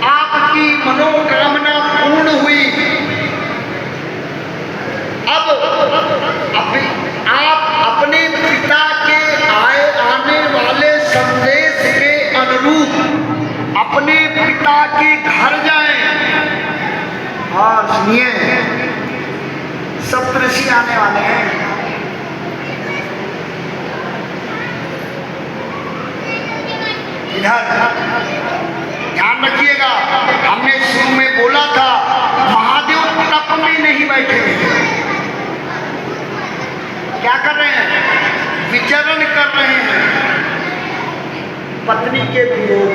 आपकी मनोकामना पूर्ण हुई। अब आप अपने पिता के आने वाले संदेश के अनुरूप अपने पिता के घर जाएं। और सुनिए, सप्तऋषि आने वाले हैं। इधर ध्यान रखिएगा, हमने शुरू में बोला था महादेव तप में नहीं बैठे, क्या कर रहे हैं? विचरण कर रहे हैं पत्नी के वियोग,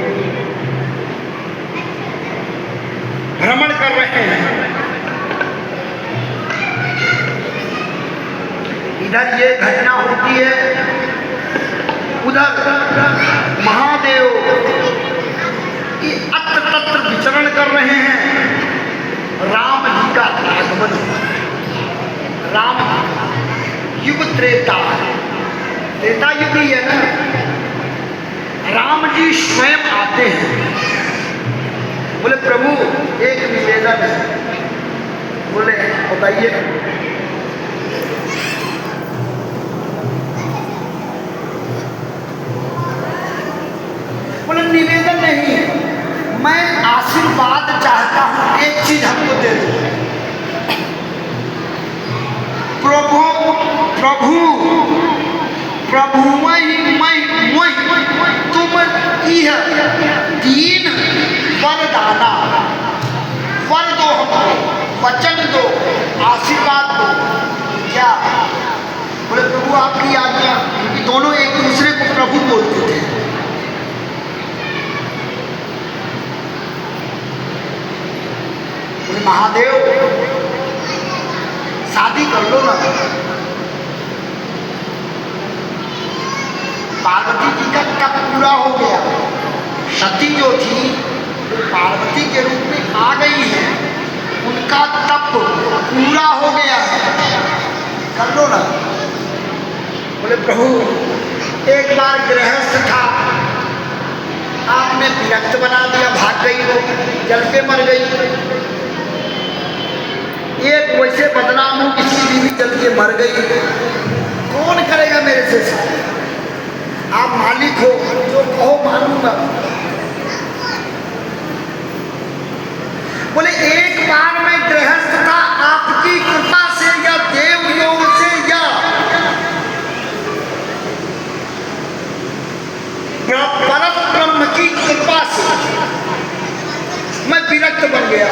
भ्रमण कर रहे हैं। इधर ये घटना होती है, उधर महादेव अत्र तत्र विचरण कर रहे हैं। राम जी का आगमन, राम युग त्रेता युग ही है ना। राम जी स्वयं आते हैं, बोले प्रभु एक निवेदन है। बोले बताइए। बोले निवेदन नहीं, मैं आशीर्वाद चाहता हूं, एक चीज हमको दे दो। प्रभु प्रभु प्रभु तुम यह दीन वरदाना, वर दो हमको, वचन दो, आशीर्वाद दो। क्या? बोले प्रभु आपकी आज्ञा। दोनों एक दूसरे को प्रभु बोलते थे। बोले महादेव शादी कर लो ना। पार्वती जी का तप पूरा हो गया, सती जो थी पार्वती के रूप में आ गई है, उनका तप पूरा हो गया है, कर लो ना। बोले प्रभु एक बार गृहस्थ था, आपने विरक्त बना दिया, भाग गई वो, जल पे मर गई। एक वैसे बदनाम हूं, किसी बीवी जल के मर गई, कौन करेगा मेरे से? आप मालिक हो, जो कहो मानूंगा। बोले एक बार मैं गृहस्थ था, आपकी कृपा से या देव योग से या परम ब्रह्म की कृपा से मैं विरक्त बन गया।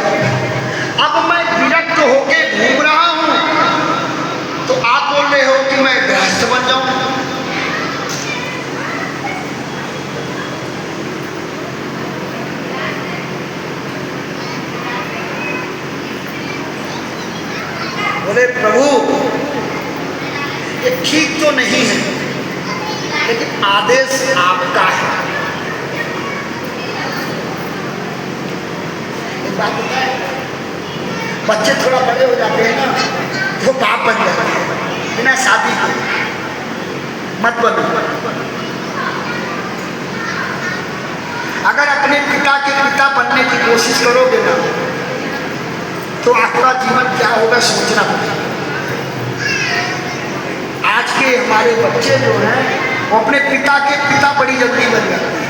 अब मैं विरक्त होके घूम रहा हूं, तो आप बोल रहे हो कि मैं गृहस्थ बन जाऊं। बोले प्रभु ये ठीक तो नहीं है, लेकिन आदेश आपका है। एक बात बताए, बच्चे थोड़ा बड़े हो जाते हैं ना, तो बाप बन जाते हैं बिना शादी के। मत बनो। अगर अपने पिता के पिता बनने की कोशिश करोगे ना, तो आपका जीवन क्या होगा सोचना पड़ेगा। आज के हमारे बच्चे जो हैं, वो अपने पिता के पिता बड़ी जल्दी बन जाते हैं।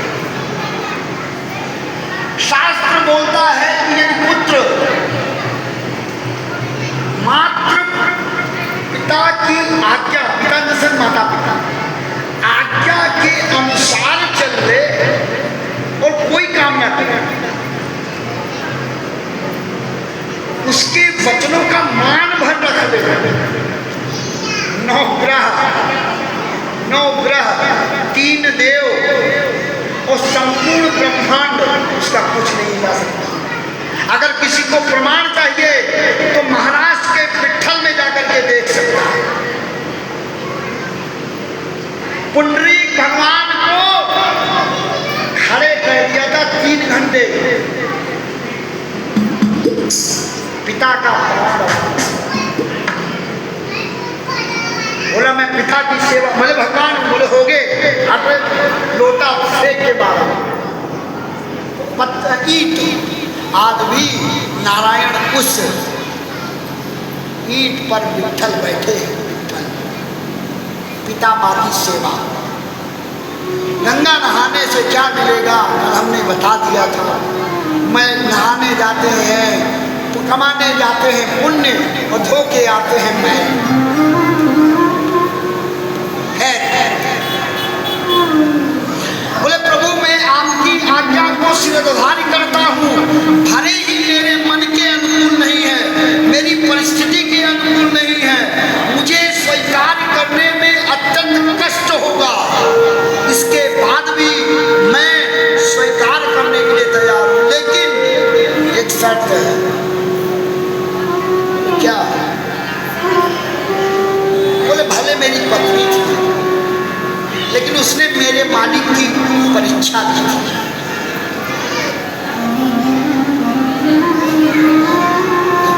शास्त्र बोलता है कि यदि पुत्र मात्र पिता की आज्ञा, पिता दर्शन माता पिता आज्ञा के अनुसार चल ले और कोई काम ना करे, उसके वचनों का मान भर रख ले। नौ ग्रह 3 देव और संपूर्ण ब्रह्मांड, उसका कुछ नहीं जा सकता। अगर किसी को प्रमाण चाहिए तो महाराष्ट्र के पिट्ठल में जाकर के देख सकता है। पुंडरीक भगवान को खड़े कर दिया था 3 घंटे, पिता का बोला मैं पिता की सेवा, बोले भगवान, बोले हो गए, अरे लोटा फेंक के मारा, ईट, आज भी नारायण उस ईट पर विट्ठल बैठे हैं। पिता माँ की सेवा। गंगा नहाने से क्या मिलेगा, कल हमने बता दिया था। मैं नहाने जाते हैं तो कमाने जाते हैं पुण्य और धो के आते हैं मैं। बोले प्रभु मैं आपकी आज्ञा को शिरधारी करता हूँ, भले ही मेरे मन के अनुकूल नहीं है, मेरी परिस्थिति के अनुकूल नहीं है, मुझे स्वीकार करने में अत्यंत कष्ट होगा, इसके बाद भी मैं स्वीकार करने के लिए तैयार हूँ, लेकिन एक शर्त है। क्या? बोले भले मेरी पत्नी थी, लेकिन उसने मेरे मालिक की परीक्षा की थी।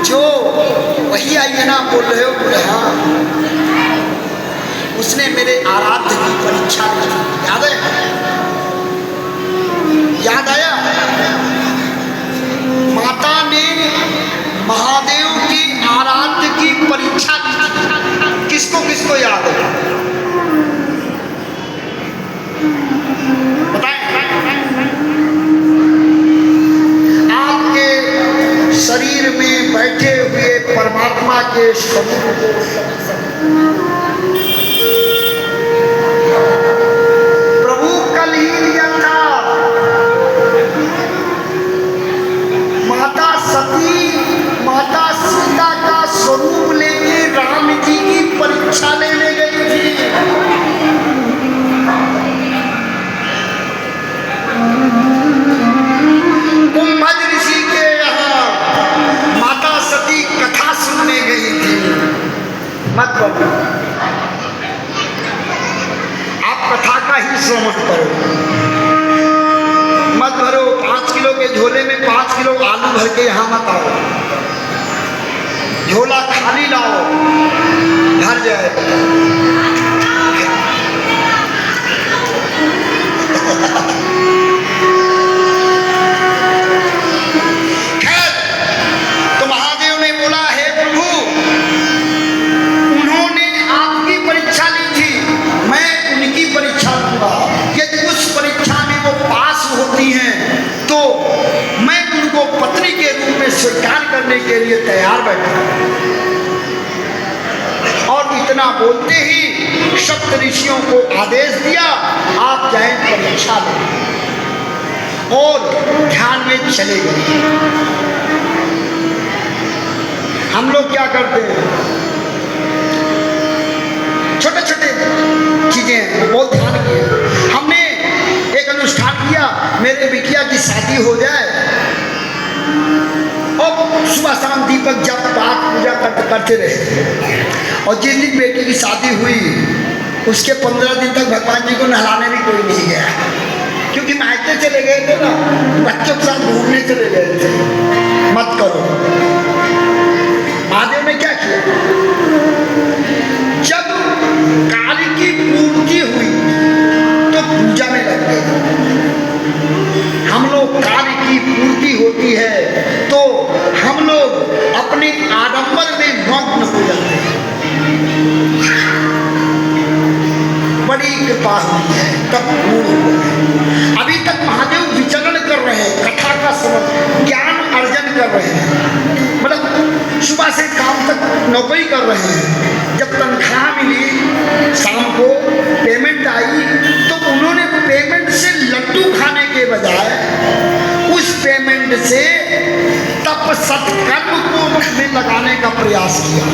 जो वही आइए ना बोल रहे हो? बोले हाँ, उसने मेरे आराध्य की परीक्षा की थी। याद है? याद आया? माता ने महादेव की आराध्य की परीक्षा की थी। किसको किसको याद है? आपके शरीर में बैठे हुए परमात्मा के स्वरूप को प्रभु कल ही लिया था। माता सती, माता सीता का स्वरूप लेके राम जी की परीक्षा लेने गई थी। कुंभज ऋषि के यहाँ माता सती कथा सुनने गई थी। मत बोलो, आप कथा का ही श्रवण करो, मत भरो। 5 किलो के झोले में 5 किलो आलू भर के यहाँ मत आओ, झोला खाली लाओ, भर जाए। स्वीकार करने के लिए तैयार बैठा। और इतना बोलते ही सप्त ऋषियों को आदेश दिया, आप जाएं परीक्षा लें, और ध्यान में चले गए। हम लोग क्या करते हैं, छोटे छोटे चीजें बहुत ध्यान किए। हमने एक अनुष्ठान किया, मेरे बिटिया की शादी हो जाए और सुबह शाम दीपक जब पाठ पूजा करते रहे। और जिस दिन बेटी की शादी हुई उसके 15 दिन तक भगवान जी को नहलाने भी कोई नहीं गया, क्योंकि मायके चले गए थे ना, बच्चों के साथ घूमने चले गए थे। मत करो। महादेव ने क्या किया, जब काली की पूर्ति हुई तो पूजा में लग गए। हम लोग कार्य की पूर्ति होती है तो हम लोग अपने आडंबर में मग्न हो जाते हैं। बड़ी कृपा हुई है तब पूर्ण हुआ है। अभी तक महादेव विचरण कर रहे हैं, कथा का समझ ज्ञान अर्जन कर रहे हैं, मतलब सुबह से काम तक नौकरी कर रहे हैं। जब तनख्वाह मिली शाम को पेमेंट आई तो उन्होंने पेमेंट से लड्डू खाने के बजाय उस पेमेंट से तप सत्कर्म को में लगाने का प्रयास किया।